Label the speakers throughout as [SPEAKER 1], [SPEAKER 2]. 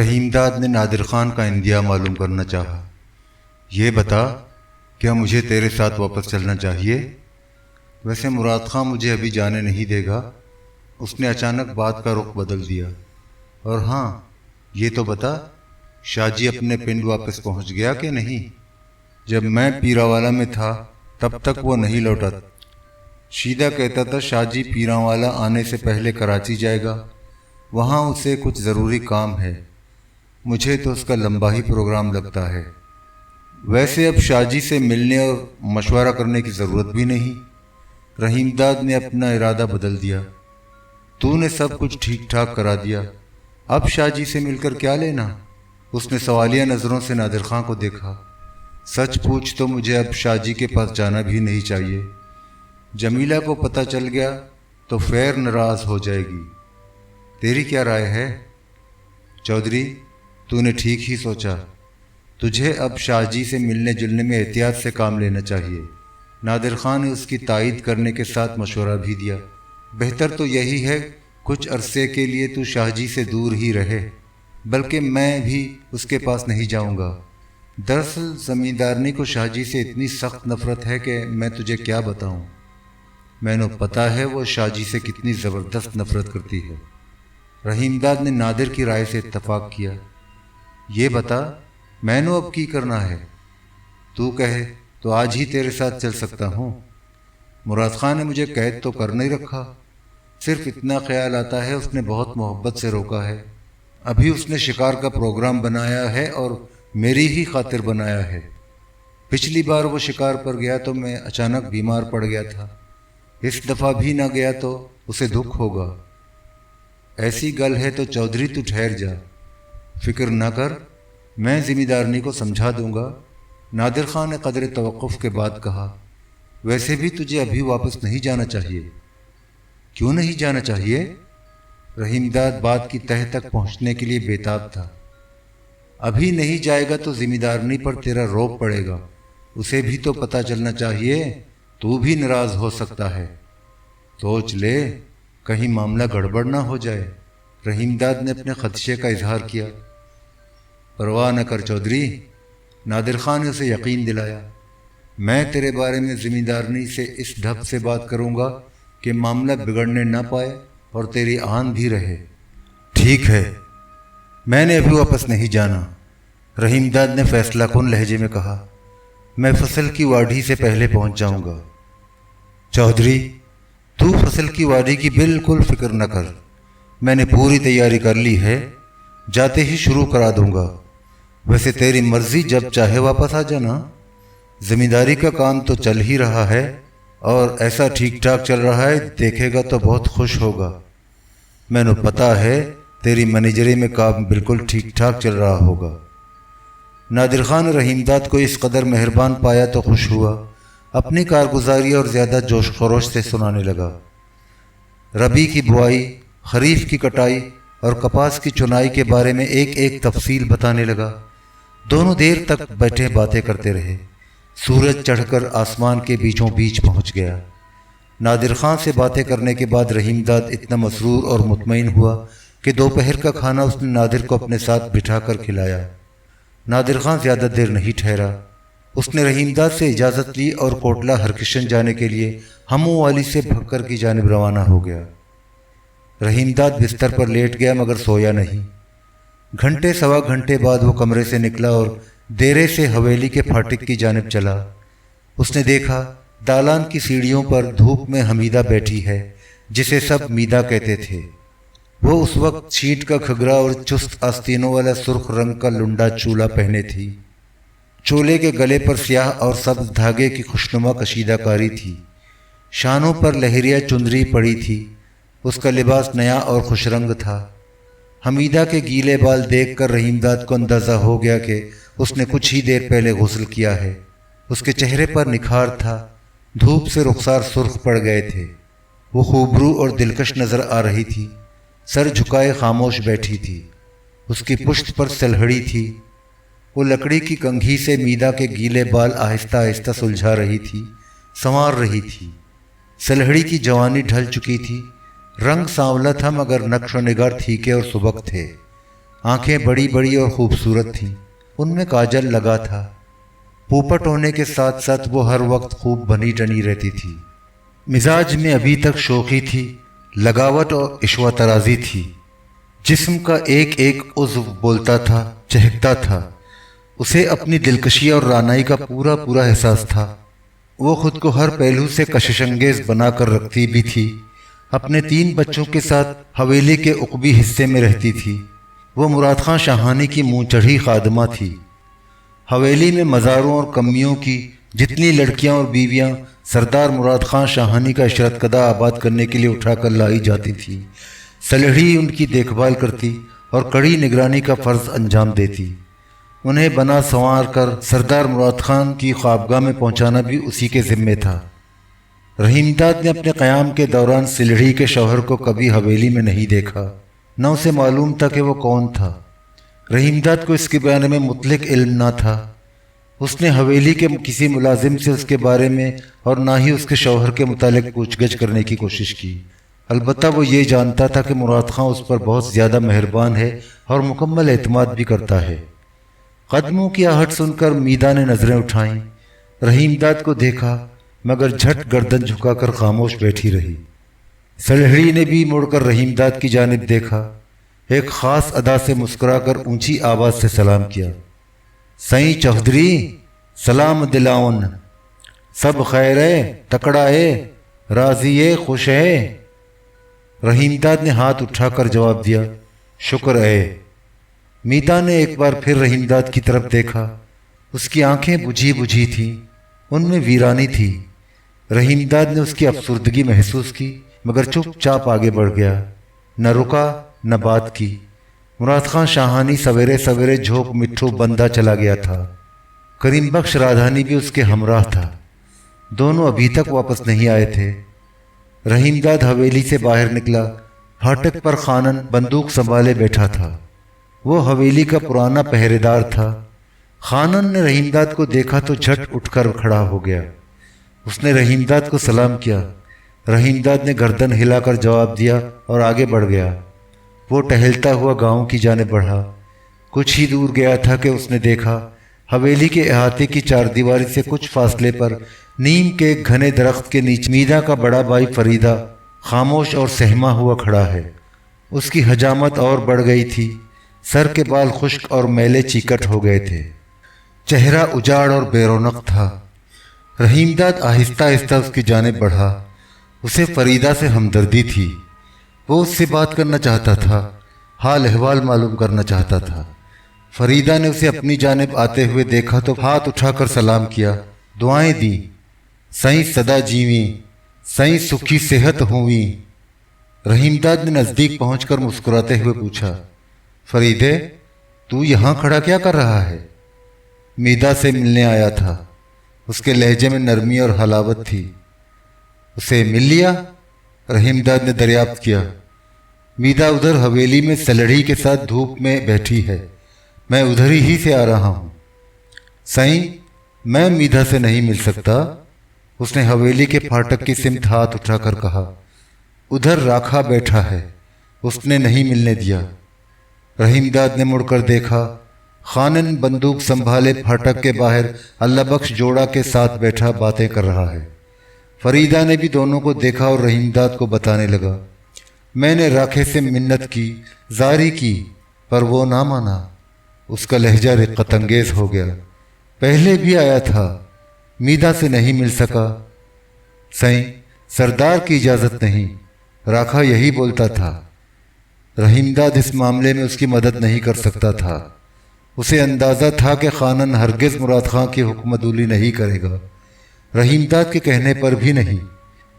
[SPEAKER 1] رحیم داد نے نادر خان کا اندیا معلوم کرنا چاہا۔ یہ بتا، کیا مجھے تیرے ساتھ واپس چلنا چاہیے؟ ویسے مراد خان مجھے ابھی جانے نہیں دے گا۔ اس نے اچانک بات کا رخ بدل دیا۔ اور ہاں، یہ تو بتا، شاہ جی اپنے پنڈ واپس پہنچ گیا کہ نہیں؟ جب میں پیراوالا میں تھا تب تک وہ نہیں لوٹا۔ شیدہ کہتا تھا شاہ جی پیراوالا آنے سے پہلے کراچی جائے گا، وہاں اسے کچھ ضروری کام ہے۔ مجھے تو اس کا لمبا ہی پروگرام لگتا ہے۔ ویسے اب شاہ جی سے ملنے اور مشورہ کرنے کی ضرورت بھی نہیں۔ رحیم داد نے اپنا ارادہ بدل دیا۔ تو نے سب کچھ ٹھیک ٹھاک کرا دیا، اب شاہ جی سے مل کر کیا لینا؟ اس نے سوالیہ نظروں سے نادر خان کو دیکھا۔ سچ پوچھ تو مجھے اب شاہ جی کے پاس جانا بھی نہیں چاہیے۔ جمیلہ کو پتہ چل گیا تو فیر ناراض ہو جائے گی۔ تیری کیا رائے ہے؟ چودھری، تو نے ٹھیک ہی سوچا۔ تجھے اب شاہ جی سے ملنے جلنے میں احتیاط سے کام لینا چاہیے۔ نادر خان نے اس کی تائید کرنے کے ساتھ مشورہ بھی دیا۔ بہتر تو یہی ہے کچھ عرصے کے لیے تو شاہ جی سے دور ہی رہے، بلکہ میں بھی اس کے پاس نہیں جاؤں گا۔ دراصل زمیندارنی کو شاہ جی سے اتنی سخت نفرت ہے کہ میں تجھے کیا بتاؤں۔ میں نے پتہ ہے وہ شاہ جی سے کتنی زبردست نفرت کرتی ہے۔ رحیم داد نے نادر کی رائے سے اتفاق کیا۔ یہ بتا، میں نے اب کی کرنا ہے؟ تو کہے تو آج ہی تیرے ساتھ چل سکتا ہوں۔ مراد خان نے مجھے قید تو کر نہیں رکھا، صرف اتنا خیال آتا ہے اس نے بہت محبت سے روکا ہے۔ ابھی اس نے شکار کا پروگرام بنایا ہے اور میری ہی خاطر بنایا ہے۔ پچھلی بار وہ شکار پر گیا تو میں اچانک بیمار پڑ گیا تھا، اس دفعہ بھی نہ گیا تو اسے دکھ ہوگا۔ ایسی گل ہے تو چودھری تو ٹھہر جا، فکر نہ کر، میں ذمہ دارنی کو سمجھا دوں گا۔ نادر خان نے قدر توقف کے بعد کہا۔ ویسے بھی تجھے ابھی واپس نہیں جانا چاہیے۔ کیوں نہیں جانا چاہیے؟ رحیم داد بات کی تہہ تک پہنچنے کے لیے بےتاب تھا۔ ابھی نہیں جائے گا تو ذمہ دارنی پر تیرا روب پڑے گا، اسے بھی تو پتہ چلنا چاہیے، تو بھی ناراض ہو سکتا ہے۔ سوچ لے، کہیں معاملہ گڑبڑ نہ ہو جائے۔ رحیم داد نے اپنے خدشے کا اظہار کیا۔ پرواہ نہ کر چودھری، نادر خان نے اسے یقین دلایا۔ میں تیرے بارے میں ذمہ دارنی سے اس ڈھب سے بات کروں گا کہ معاملہ بگڑنے نہ پائے اور تیری آن بھی رہے۔ ٹھیک ہے، میں نے ابھی واپس نہیں جانا، رحیم داد نے فیصلہ کن لہجے میں کہا۔ میں فصل کی واڑھی سے پہلے پہنچ جاؤں گا۔ چودھری، تو فصل کی واڑھی کی بالکل فکر نہ کر، میں نے پوری تیاری کر لی ہے، جاتے ہی شروع کرا دوں گا۔ ویسے تیری مرضی، جب چاہے واپس آ جانا۔ ذمہ داری کا کام تو چل ہی رہا ہے اور ایسا ٹھیک ٹھاک چل رہا ہے، دیکھے گا تو بہت خوش ہوگا۔ میں نے پتہ ہے تیری منیجری میں کام بالکل ٹھیک ٹھاک چل رہا ہوگا۔ نادر خان رحیم داد کو اس قدر مہربان پایا تو خوش ہوا، اپنی کارگزاری اور زیادہ جوش خروش سے سنانے لگا۔ ربیع کی بوائی، خریف کی کٹائی اور کپاس کی چنائی کے بارے میں ایک ایک تفصیل بتانے لگا۔ دونوں دیر تک بیٹھے باتیں کرتے رہے۔ سورج چڑھ کر آسمان کے بیچوں بیچ پہنچ گیا۔ نادر خان سے باتیں کرنے کے بعد رحیم داد اتنا مسرور اور مطمئن ہوا کہ دوپہر کا کھانا اس نے نادر کو اپنے ساتھ بٹھا کر کھلایا۔ نادر خان زیادہ دیر نہیں ٹھہرا، اس نے رحیم داد سے اجازت لی اور کوٹلہ ہرکشن جانے کے لیے ہمو والی سے بھکر کی جانب روانہ ہو گیا۔ رحیم داد بستر پر لیٹ گیا مگر سویا نہیں۔ گھنٹے سوا گھنٹے بعد وہ کمرے سے نکلا اور دیرے سے حویلی کے پھاٹک کی جانب چلا۔ اس نے دیکھا دالان کی سیڑھیوں پر دھوپ میں حمیدہ بیٹھی ہے، جسے سب میدہ کہتے تھے۔ وہ اس وقت چھینٹ کا گھگھرا اور چست آستینوں والا سرخ رنگ کا لنڈا چولا پہنے تھی۔ چولے کے گلے پر سیاہ اور سبز دھاگے کی خوشنما کشیدہ کاری تھی۔ شانوں پر لہریہ چندری پڑی تھی۔ اس کا لباس نیا اور خوش رنگ تھا۔ حمیدہ کے گیلے بال دیکھ کر رحیم داد کو اندازہ ہو گیا کہ اس نے کچھ ہی دیر پہلے غسل کیا ہے۔ اس کے چہرے پر نکھار تھا، دھوپ سے رخسار سرخ پڑ گئے تھے۔ وہ خوبرو اور دلکش نظر آ رہی تھی، سر جھکائے خاموش بیٹھی تھی۔ اس کی پشت پر سلہڑی تھی۔ وہ لکڑی کی کنگھی سے میدہ کے گیلے بال آہستہ آہستہ سلجھا رہی تھی، سنوار رہی تھی۔ سلہڑی کی جوانی ڈھل چکی تھی، رنگ سانولا تھا مگر نقش و نگار تھیکے اور سبک تھے۔ آنکھیں بڑی بڑی اور خوبصورت تھیں، ان میں کاجل لگا تھا۔ پوپٹ ہونے کے ساتھ ساتھ وہ ہر وقت خوب بنی ٹنی رہتی تھی۔ مزاج میں ابھی تک شوخی تھی، لگاوٹ اور عشوہ ترازی تھی۔ جسم کا ایک ایک عضو بولتا تھا، چہکتا تھا۔ اسے اپنی دلکشی اور رانائی کا پورا پورا احساس تھا۔ وہ خود کو ہر پہلو سے کشش انگیز بنا کر رکھتی بھی تھی۔ اپنے 3 بچوں کے ساتھ حویلی کے عقبی حصے میں رہتی تھی۔ وہ مراد خان شاہانی کی منہ چڑھی خادمہ تھی۔ حویلی میں مزاروں اور کمیوں کی جتنی لڑکیاں اور بیویاں سردار مراد خان شاہانی کا عشرت قدہ آباد کرنے کے لیے اٹھا کر لائی جاتی تھیں، سلہڑی ان کی دیکھ بھال کرتی اور کڑی نگرانی کا فرض انجام دیتی۔ انہیں بنا سنوار کر سردار مراد خان کی خوابگاہ میں پہنچانا بھی اسی کے ذمے تھا۔ رحیم داد نے اپنے قیام کے دوران سلہڑی کے شوہر کو کبھی حویلی میں نہیں دیکھا، نہ اسے معلوم تھا کہ وہ کون تھا۔ رحیم داد کو اس کے بارے میں مطلق علم نہ تھا۔ اس نے حویلی کے کسی ملازم سے اس کے بارے میں اور نہ ہی اس کے شوہر کے متعلق پوچھ گچھ کرنے کی کوشش کی۔ البتہ وہ یہ جانتا تھا کہ مراد خان اس پر بہت زیادہ مہربان ہے اور مکمل اعتماد بھی کرتا ہے۔ قدموں کی آہٹ سن کر میدا نے نظریں اٹھائیں، رحیم داد کو دیکھا مگر جھٹ گردن جھکا کر خاموش بیٹھی رہی۔ سلہڑی نے بھی مڑ کر رحیم داد کی جانب دیکھا، ایک خاص ادا سے مسکرا کر اونچی آواز سے سلام کیا۔ سائیں چودھری، سلام دلاؤن، سب خیر ہے، تکڑا ہے، راضی ہے، خوش ہے؟ رحیم داد نے ہاتھ اٹھا کر جواب دیا، شکر ہے۔ میدا نے ایک بار پھر رحیم داد کی طرف دیکھا۔ اس کی آنکھیں بجھی بجھی تھیں، ان میں ویرانی تھی۔ رحیم داد نے اس کی افسردگی محسوس کی مگر چپ چاپ آگے بڑھ گیا، نہ رکا نہ بات کی۔ مراد خان شاہانی سویرے سویرے جھوک مٹھو بندہ چلا گیا تھا۔ کریم بخش رادھانی بھی اس کے ہمراہ تھا۔ دونوں ابھی تک واپس نہیں آئے تھے۔ رحیم داد حویلی سے باہر نکلا، پھاٹک پر خانن بندوق سنبھالے بیٹھا تھا۔ وہ حویلی کا پرانا پہرے دار تھا۔ خانن نے رحیم داد کو دیکھا تو جھٹ اٹھ کر کھڑا ہو گیا۔ اس نے رحیم داد کو سلام کیا۔ رحیم داد نے گردن ہلا کر جواب دیا اور آگے بڑھ گیا۔ وہ ٹہلتا ہوا گاؤں کی جانب بڑھا۔ کچھ ہی دور گیا تھا کہ اس نے دیکھا حویلی کے احاطے کی 4 دیواری سے کچھ فاصلے پر نیم کے ایک گھنے درخت کے نیچے میدا کا بڑا بھائی فریدہ خاموش اور سہما ہوا کھڑا ہے۔ اس کی حجامت اور بڑھ گئی تھی، سر کے بال خشک اور میلے چیکٹ ہو گئے تھے، چہرہ اجاڑ اور بے رونق تھا۔ رحیم داد آہستہ آہستہ اس کی جانب بڑھا۔ اسے فریدہ سے ہمدردی تھی۔ وہ اس سے بات کرنا چاہتا تھا، حال احوال معلوم کرنا چاہتا تھا۔ فریدہ نے اسے اپنی جانب آتے ہوئے دیکھا تو ہاتھ اٹھا کر سلام کیا، دعائیں دیں، سائیں سدا جیویں، سائیں سکھی صحت ہوویں۔ رحیم داد نے نزدیک پہنچ کر مسکراتے ہوئے پوچھا، فریدے تو یہاں کھڑا کیا کر رہا ہے؟ میدا سے ملنے آیا تھا۔ اس کے لہجے میں نرمی اور حلاوت تھی۔ اسے مل لیا؟ رحیم داد نے دریافت کیا۔ میدا ادھر حویلی میں سلڑھی کے ساتھ دھوپ میں بیٹھی ہے، میں ادھر ہی سے آ رہا ہوں۔ سائیں میں میدا سے نہیں مل سکتا، اس نے حویلی کے پھاٹک کی سمت ہاتھ اٹھا کر کہا۔ ادھر راکھا بیٹھا ہے، اس نے نہیں ملنے دیا۔ رحیم داد نے مڑ کر دیکھا، خانن بندوق سنبھالے پھاٹک کے باہر اللہ بخش جوڑا کے ساتھ بیٹھا باتیں کر رہا ہے۔ فریدہ نے بھی دونوں کو دیکھا اور رحیم داد کو بتانے لگا، میں نے راکھے سے منت کی، زاری کی، پر وہ نہ مانا۔ اس کا لہجہ رقت انگیز ہو گیا۔ پہلے بھی آیا تھا، میدا سے نہیں مل سکا۔ سائیں سردار کی اجازت نہیں، راکھا یہی بولتا تھا۔ رحیم داد اس معاملے میں اس کی مدد نہیں کر سکتا تھا۔ اسے اندازہ تھا کہ خانن ہرگز مراد خان کی حکم عدولی نہیں کرے گا، رحیم داد کے کہنے پر بھی نہیں۔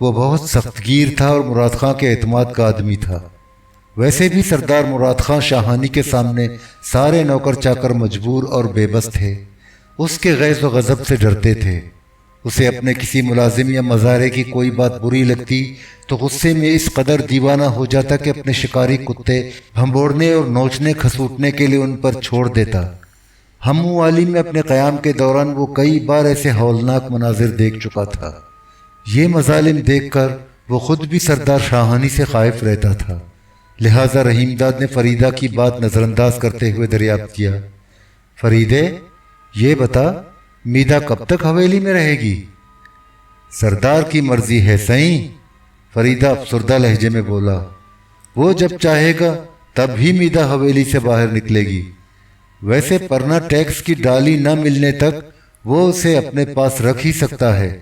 [SPEAKER 1] وہ بہت سخت گیر تھا اور مراد خان کے اعتماد کا آدمی تھا۔ ویسے بھی سردار مراد خان شاہانی کے سامنے سارے نوکر چاکر مجبور اور بے بس تھے، اس کے غیظ و غضب سے ڈرتے تھے۔ اسے اپنے کسی ملازم یا مزارے کی کوئی بات بری لگتی تو غصے میں اس قدر دیوانہ ہو جاتا کہ اپنے شکاری کتے بھنبوڑنے اور نوچنے کھسوٹنے کے لیے ان پر چھوڑ دیتا۔ ہمو والی میں اپنے قیام کے دوران وہ کئی بار ایسے ہولناک مناظر دیکھ چکا تھا۔ یہ مظالم دیکھ کر وہ خود بھی سردار شاہانی سے خائف رہتا تھا۔ لہٰذا رحیم داد نے فریدہ کی بات نظر انداز کرتے ہوئے دریافت کیا، فریدے یہ بتا میدا کب تک حویلی میں رہے گی؟ سردار کی مرضی ہے سئیں، فریدہ افسردہ لہجے میں بولا، وہ جب چاہے گا تب ہی میدا حویلی سے باہر نکلے گی، ویسے پرنا ٹیکس کی ڈالی نہ ملنے تک وہ اسے اپنے پاس رکھ ہی سکتا ہے،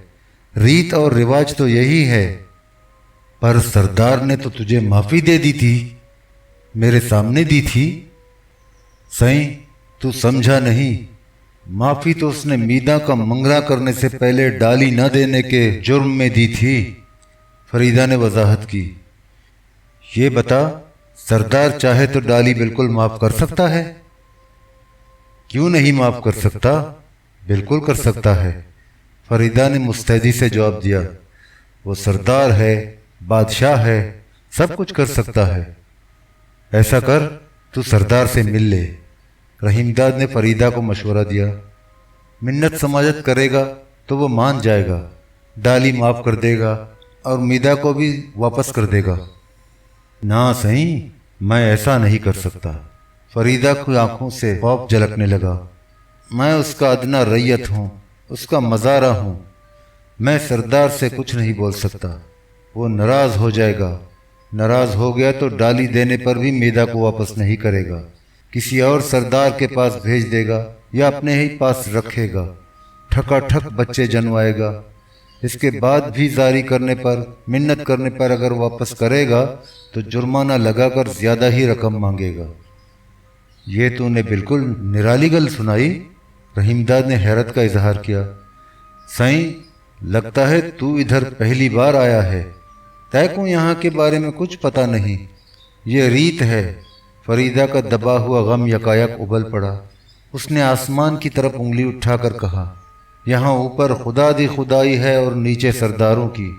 [SPEAKER 1] ریت اور رواج تو یہی ہے۔ پر سردار نے تو تجھے معافی دے دی تھی، میرے سامنے دی تھی۔ سئیں تو سمجھا نہیں، معافی تو اس نے میدا کا منگرا کرنے سے پہلے ڈالی نہ دینے کے جرم میں دی تھی، فریدہ نے وضاحت کی۔ یہ بتا سردار چاہے تو ڈالی بالکل معاف کر سکتا ہے؟ کیوں نہیں معاف کر سکتا، بالکل کر سکتا ہے، فریدہ نے مستعدی سے جواب دیا۔ وہ سردار ہے، بادشاہ ہے، سب کچھ کر سکتا ہے۔ ایسا کر تو سردار سے مل لے، رحیم داد نے فریدہ کو مشورہ دیا۔ منت سماجت کرے گا تو وہ مان جائے گا، ڈالی معاف کر دے گا اور میدا کو بھی واپس کر دے گا۔ نہ سہیں، میں ایسا نہیں کر سکتا، فریدہ کی آنکھوں سے خوف جھلکنے لگا۔ میں اس کا ادنا ریت ہوں، اس کا مزارہ ہوں، میں سردار سے کچھ نہیں بول سکتا، وہ ناراض ہو جائے گا، ناراض ہو گیا تو ڈالی دینے پر بھی میدا کو واپس نہیں کرے گا، کسی اور سردار کے پاس بھیج دے گا یا اپنے ہی پاس رکھے گا، ٹھکا ٹھک بچے جنوائے گا۔ اس کے بعد بھی زاری کرنے پر، منت کرنے پر اگر واپس کرے گا تو جرمانہ لگا کر زیادہ ہی رقم مانگے گا۔ یہ تو نے بالکل نرالی گل سنائی، رحیم داد نے حیرت کا اظہار کیا۔ سائیں لگتا ہے تو ادھر پہلی بار آیا ہے، تے کو یہاں کے بارے میں کچھ پتہ نہیں۔ یہ ریت ہے، فریدہ کا دبا ہوا غم یکایک ابل پڑا۔ اس نے آسمان کی طرف انگلی اٹھا کر کہا، یہاں اوپر خدا دی خدائی ہے اور نیچے سرداروں کی۔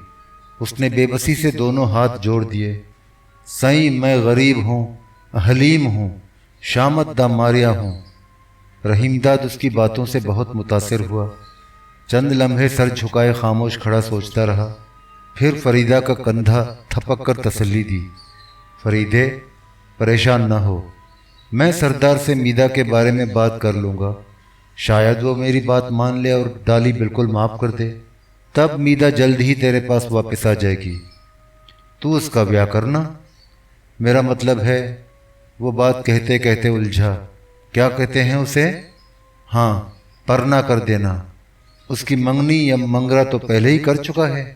[SPEAKER 1] اس نے بے بسی سے دونوں ہاتھ جوڑ دیے۔ سائیں میں غریب ہوں، حلیم ہوں، شامت دا ماریا ہوں۔ رحیم داد اس کی باتوں سے بہت متاثر ہوا، چند لمحے سر جھکائے خاموش کھڑا سوچتا رہا، پھر فریدہ کا کندھا تھپک کر تسلی دی۔ فریدے پریشان نہ ہو، میں سردار سے میدا کے بارے میں بات کر لوں گا، شاید وہ میری بات مان لے اور ڈالی بالکل معاف کر دے، تب میدا جلد ہی تیرے پاس واپس آ جائے گی، تو اس کا بیاہ کرنا۔ میرا مطلب ہے، وہ بات کہتے کہتے الجھا، کیا کہتے ہیں اسے؟ ہاں، پرنا کر دینا۔ اس کی منگنی یا منگرا تو پہلے ہی کر چکا ہے۔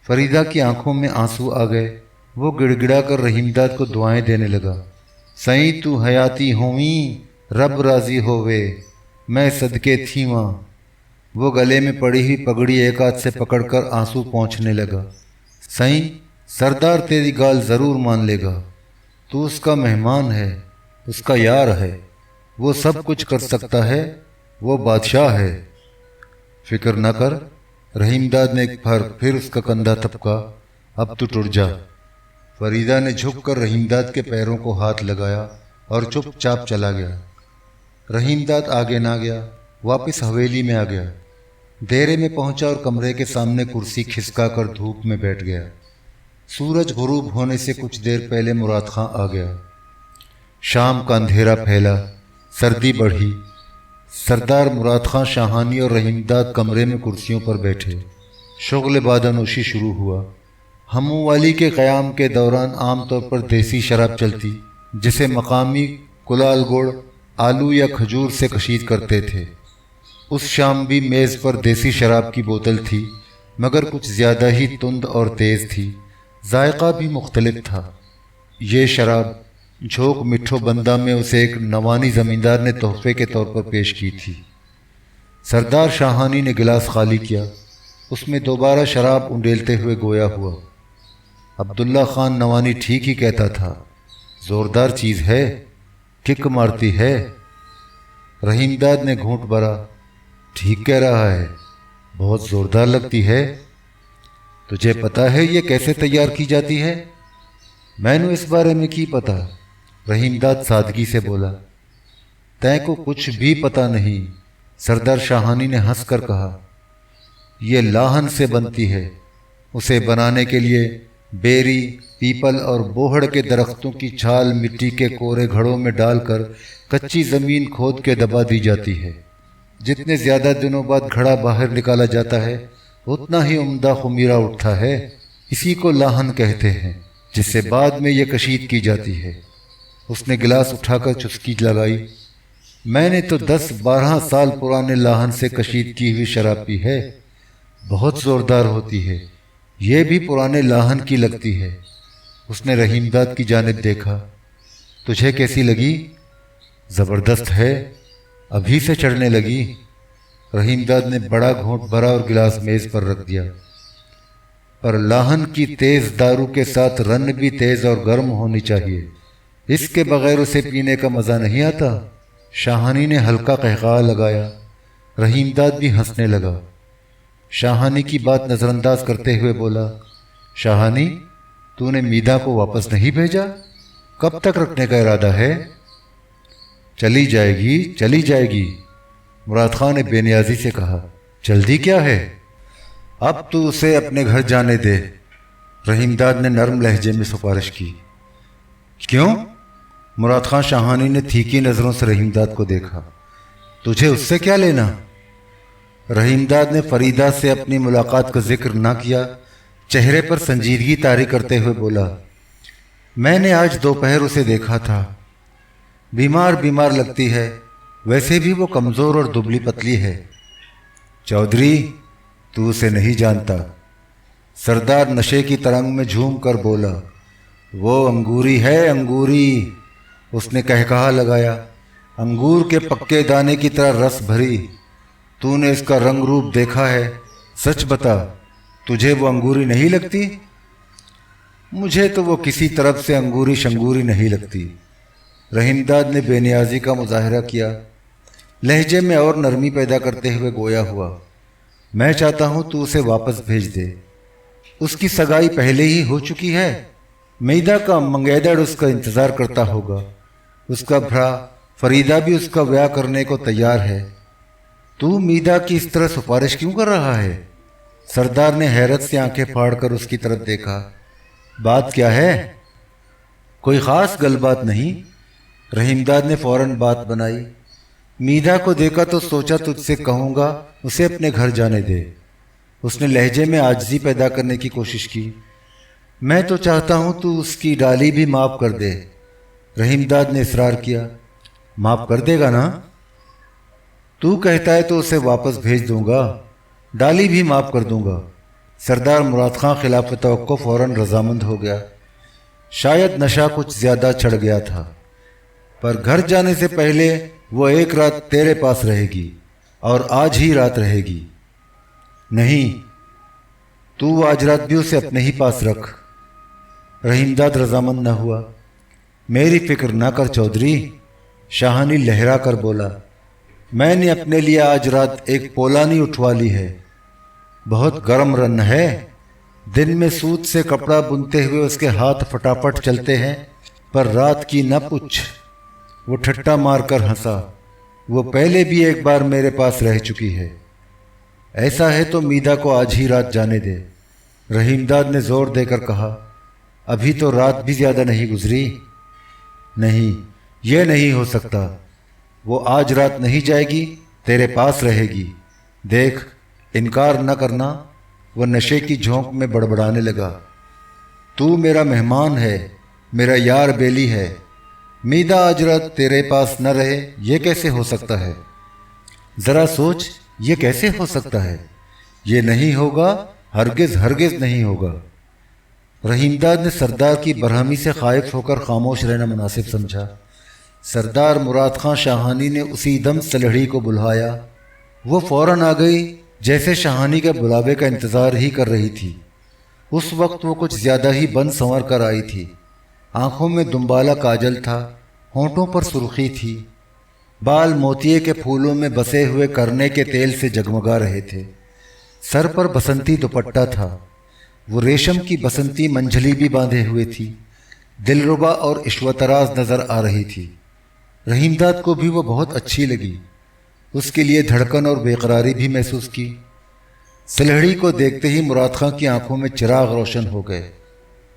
[SPEAKER 1] فریدہ کی آنکھوں میں آنسو آ گئے، وہ گڑ گڑا کر رحیم داد کو دعائیں دینے لگا۔ سائیں تو حیاتی ہوئیں، رب راضی ہووے، میں صدقے تھیواں۔ وہ گلے میں پڑی ہوئی پگڑی ایک ہاتھ سے پکڑ کر آنسو پونچھنے لگا۔ سائیں سردار تیری گال ضرور مان لے گا، تو اس کا مہمان ہے، اس کا یار ہے، وہ سب کچھ کر سکتا ہے، وہ بادشاہ ہے۔ فکر نہ کر، رحیم داد نے ایک بار پھر اس کا کندھا تھپکا، اب تو ٹر جا۔ فریدہ نے جھک کر رحیم داد کے پیروں کو ہاتھ لگایا اور چپ چاپ چلا گیا۔ رحیم داد آگے نہ گیا، واپس حویلی میں آ گیا، دیرے میں پہنچا اور کمرے کے سامنے کرسی کھسکا کر دھوپ میں بیٹھ گیا۔ سورج غروب ہونے سے کچھ دیر پہلے مراد خاں آ گیا۔ شام کا اندھیرا پھیلا، سردی بڑھی۔ سردار مراد خاں شاہانی اور رحیم داد کمرے میں کرسیوں پر بیٹھے۔ شغل بادانوشی شروع ہوا۔ ہموں والی کے قیام کے دوران عام طور پر دیسی شراب چلتی، جسے مقامی کلال گڑ، آلو یا کھجور سے کشید کرتے تھے۔ اس شام بھی میز پر دیسی شراب کی بوتل تھی، مگر کچھ زیادہ ہی تند اور تیز تھی، ذائقہ بھی مختلف تھا۔ یہ شراب جھوک مٹھو بندہ میں اسے ایک نوانی زمیندار نے تحفے کے طور پر پیش کی تھی۔ سردار شاہانی نے گلاس خالی کیا، اس میں دوبارہ شراب انڈیلتے ہوئے گویا ہوا، عبداللہ خان نوانی ٹھیک ہی کہتا تھا، زوردار چیز ہے، کک مارتی ہے۔ رحیم داد نے گھونٹ بھرا، ٹھیک کہہ رہا ہے، بہت زوردار لگتی ہے۔ تجھے پتا ہے یہ کیسے تیار کی جاتی ہے؟ میں نے اس بارے میں کی پتا، رحیم داد سادگی سے بولا۔ تیں کو کچھ بھی پتا نہیں، سردار شاہانی نے ہنس کر کہا۔ یہ لاہن سے بنتی ہے، اسے بنانے کے لیے بیری، پیپل اور بوہڑ کے درختوں کی چھال مٹی کے کورے گھڑوں میں ڈال کر کچی زمین کھود کے دبا دی جاتی ہے۔ جتنے زیادہ دنوں بعد گھڑا باہر نکالا جاتا ہے اتنا ہی عمدہ خمیرہ اٹھتا ہے۔ اسی کو لاہن کہتے ہیں، جس سے بعد میں یہ کشید کی جاتی ہے۔ اس نے گلاس اٹھا کر چسکی لگائی۔ میں نے تو 10-12 سال پرانے لاہن سے کشید کی ہوئی شراب پی ہے، بہت زوردار ہوتی ہے، یہ بھی پرانے لاہن کی لگتی ہے۔ اس نے رحیم داد کی جانب دیکھا۔ تجھے کیسی لگی؟ زبردست ہے، ابھی سے چڑھنے لگی۔ رحیم داد نے بڑا گھونٹ بھرا اور گلاس میز پر رکھ دیا۔ پر لاہن کی تیز دارو کے ساتھ رن بھی تیز اور گرم ہونی چاہیے، اس کے بغیر اسے پینے کا مزہ نہیں آتا۔ شاہانی نے ہلکا قہقہا لگایا۔ رحیم داد بھی ہنسنے لگا۔ شاہانی کی بات نظر انداز کرتے ہوئے بولا، شاہانی، تو نے میدا کو واپس نہیں بھیجا؟ کب تک رکھنے کا ارادہ ہے؟ چلی جائے گی، چلی جائے گی، مراد خان نے بے نیازی سے کہا۔ جلدی کیا ہے؟ اب تو اسے اپنے گھر جانے دے، رحیم داد نے نرم لہجے میں سفارش کی۔ کیوں؟ مراد خان شاہانی نے تھیکی نظروں سے رحیم داد کو دیکھا۔ تجھے اس سے کیا لینا؟ رحیم داد نے فریدہ سے اپنی ملاقات کا ذکر نہ کیا، چہرے پر سنجیدگی طاری کرتے ہوئے بولا، میں نے آج دوپہر اسے دیکھا تھا، بیمار بیمار لگتی ہے، ویسے بھی وہ کمزور اور دبلی پتلی ہے۔ چودھری، تو اسے نہیں جانتا، سردار نشے کی ترنگ میں جھوم کر بولا، وہ انگوری ہے، انگوری۔ اس نے کہا لگایا، انگور کے پکے دانے کی طرح رس بھری۔ تو نے اس کا رنگ روپ دیکھا ہے، سچ بتا، تجھے وہ انگوری نہیں لگتی؟ مجھے تو وہ کسی طرف سے انگوری شنگوری نہیں لگتی۔ رحیم داد نے بے نیازی کا مظاہرہ کیا، لہجے میں اور نرمی پیدا کرتے ہوئے گویا ہوا، میں چاہتا ہوں تو اسے واپس بھیج دے، اس کی سگائی پہلے ہی ہو چکی ہے، میدا کا منگیدڑ اس کا انتظار کرتا ہوگا، اس کا بھرا فریدہ بھی اس کا بیاہ کرنے کو تیار ہے، تو میدا کی اس طرح سفارش کیوں کر رہا ہے؟ سردار نے حیرت سے آنکھیں پھاڑ کر اس کی طرف دیکھا۔ بات کیا ہے؟ کوئی خاص گل بات نہیں، رحیم داد نے فوراً بات بنائی۔ میدا کو دیکھا تو سوچا تجھ سے کہوں گا اسے اپنے گھر جانے دے۔ اس نے لہجے میں عاجزی پیدا کرنے کی کوشش کی۔ میں تو چاہتا ہوں تو اس کی ڈالی بھی معاف کر دے، رحیم داد نے اصرار کیا۔ معاف کر دے گا نا؟ تو کہتا ہے تو اسے واپس بھیج دوں گا، ڈالی بھی معاف کر دوں گا۔ سردار مراد خان خلاف توقع فوراً رضامند ہو گیا۔ شاید نشہ کچھ زیادہ چڑھ گیا تھا، پر گھر جانے سے پہلے وہ ایک رات تیرے پاس رہے گی، اور آج ہی رات رہے گی۔ نہیں، تو آج رات بھی اسے اپنے ہی پاس رکھ۔ رحیم داد رضامند نہ ہوا۔ میری فکر نہ کر چودھری، شاہانی لہرا کر بولا، میں نے اپنے لیے آج رات ایک پولانی اٹھوا لی ہے، بہت گرم رن ہے، دن میں سوت سے کپڑا بنتے ہوئے اس کے ہاتھ فٹافٹ چلتے ہیں، پر رات کی نہ پوچھ۔ وہ ٹھٹا مار کر ہنسا، وہ پہلے بھی ایک بار میرے پاس رہ چکی ہے۔ ایسا ہے تو میدا کو آج ہی رات جانے دے، رحیم داد نے زور دے کر کہا۔ ابھی تو رات بھی زیادہ نہیں گزری۔ نہیں، یہ نہیں ہو سکتا، وہ آج رات نہیں جائے گی، تیرے پاس رہے گی۔ دیکھ، انکار نہ کرنا۔ وہ نشے کی جھونک میں بڑبڑانے لگا، تو میرا مہمان ہے، میرا یار بیلی ہے، میدا آج رات تیرے پاس نہ رہے، یہ کیسے ہو سکتا ہے؟ ذرا سوچ، یہ کیسے ہو سکتا ہے؟ یہ نہیں ہوگا، ہرگز ہرگز نہیں ہوگا۔ رحیم داد نے سردار کی برہمی سے خائف ہو کر خاموش رہنا مناسب سمجھا۔ سردار مراد خان شاہانی نے اسی دم سلہڑی کو بلوایا۔ وہ فوراً آ گئی، جیسے شاہانی کے بلاوے کا انتظار ہی کر رہی تھی۔ اس وقت وہ کچھ زیادہ ہی بن سنور کر آئی تھی، آنکھوں میں دمبالا کاجل تھا، ہونٹوں پر سرخی تھی، بال موتیے کے پھولوں میں بسے ہوئے کرنے کے تیل سے جگمگا رہے تھے، سر پر بسنتی دوپٹہ تھا، وہ ریشم کی بسنتی منجھلی بھی باندھے ہوئے تھی، دلربا اور عشوتراز نظر آ رہی تھی۔ رحیم داد کو بھی وہ بہت اچھی لگی، اس کے لیے دھڑکن اور بے قراری بھی محسوس کی۔ سلہڑی کو دیکھتے ہی مراد خان کی آنکھوں میں چراغ روشن ہو گئے۔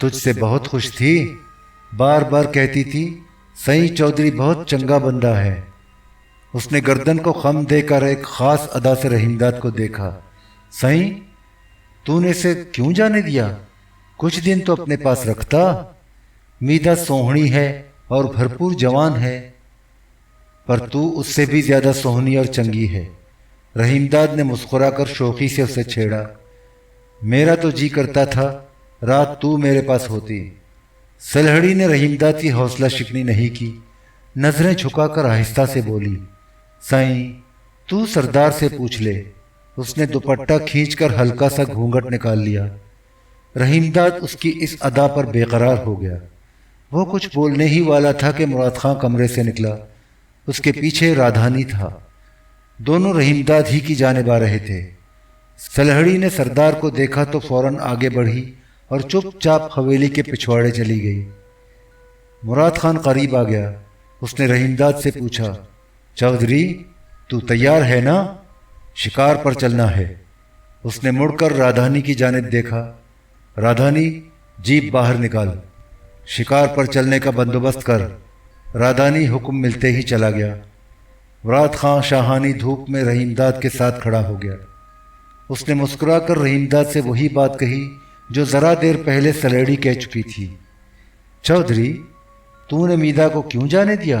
[SPEAKER 1] تجھ سے بہت خوش تھی، بار بار کہتی تھی سئی چودھری بہت چنگا بندہ ہے۔ اس نے گردن کو خم دے کر ایک خاص ادا سے رحیم داد کو دیکھا۔ سئی، تو نے اسے کیوں جانے دیا؟ کچھ دن تو اپنے پاس رکھتا۔ میدا سوہنی ہے اور بھرپور جوان ہے، پر تو اس سے بھی زیادہ سوہنی اور چنگی ہے۔ رحیم داد نے مسکرا کر شوخی سے اسے چھیڑا۔ میرا تو جی کرتا تھا رات تو میرے پاس ہوتی۔ سلہڑی نے رحیم داد کی حوصلہ شکنی نہیں کی، نظریں جھکا کر آہستہ سے بولی، سائیں تو سردار سے پوچھ لے۔ اس نے دوپٹہ کھینچ کر ہلکا سا گھونگھٹ نکال لیا۔ رحیم داد اس کی اس ادا پر بے قرار ہو گیا۔ وہ کچھ بولنے ہی والا تھا کہ مراد خان کمرے سے نکلا۔ اس کے پیچھے رادھانی تھا۔ دونوں رحیم داد ہی کی جانب آ رہے تھے۔ سلہڑی نے سردار کو دیکھا تو فوراً آگے بڑھی اور چپ چاپ حویلی کے پچھواڑے چلی گئی۔ مراد خان قریب آ گیا۔ اس نے رحیم داد سے پوچھا، چودھری تو تیار ہے نا؟ شکار پر چلنا ہے۔ اس نے مڑ کر رادھانی کی جانب دیکھا۔ رادھانی، جیپ باہر نکال، شکار پر چلنے کا بندوبست کر۔ رادھانی حکم ملتے ہی چلا گیا۔ مراد خان شاہانی دھوپ میں رحیم داد کے ساتھ کھڑا ہو گیا۔ اس نے مسکرا کر رحیم داد سے وہی بات کہی جو ذرا دیر پہلے سلیڑی کہہ چکی تھی۔ چودھری، تو نے میدا کو کیوں جانے دیا؟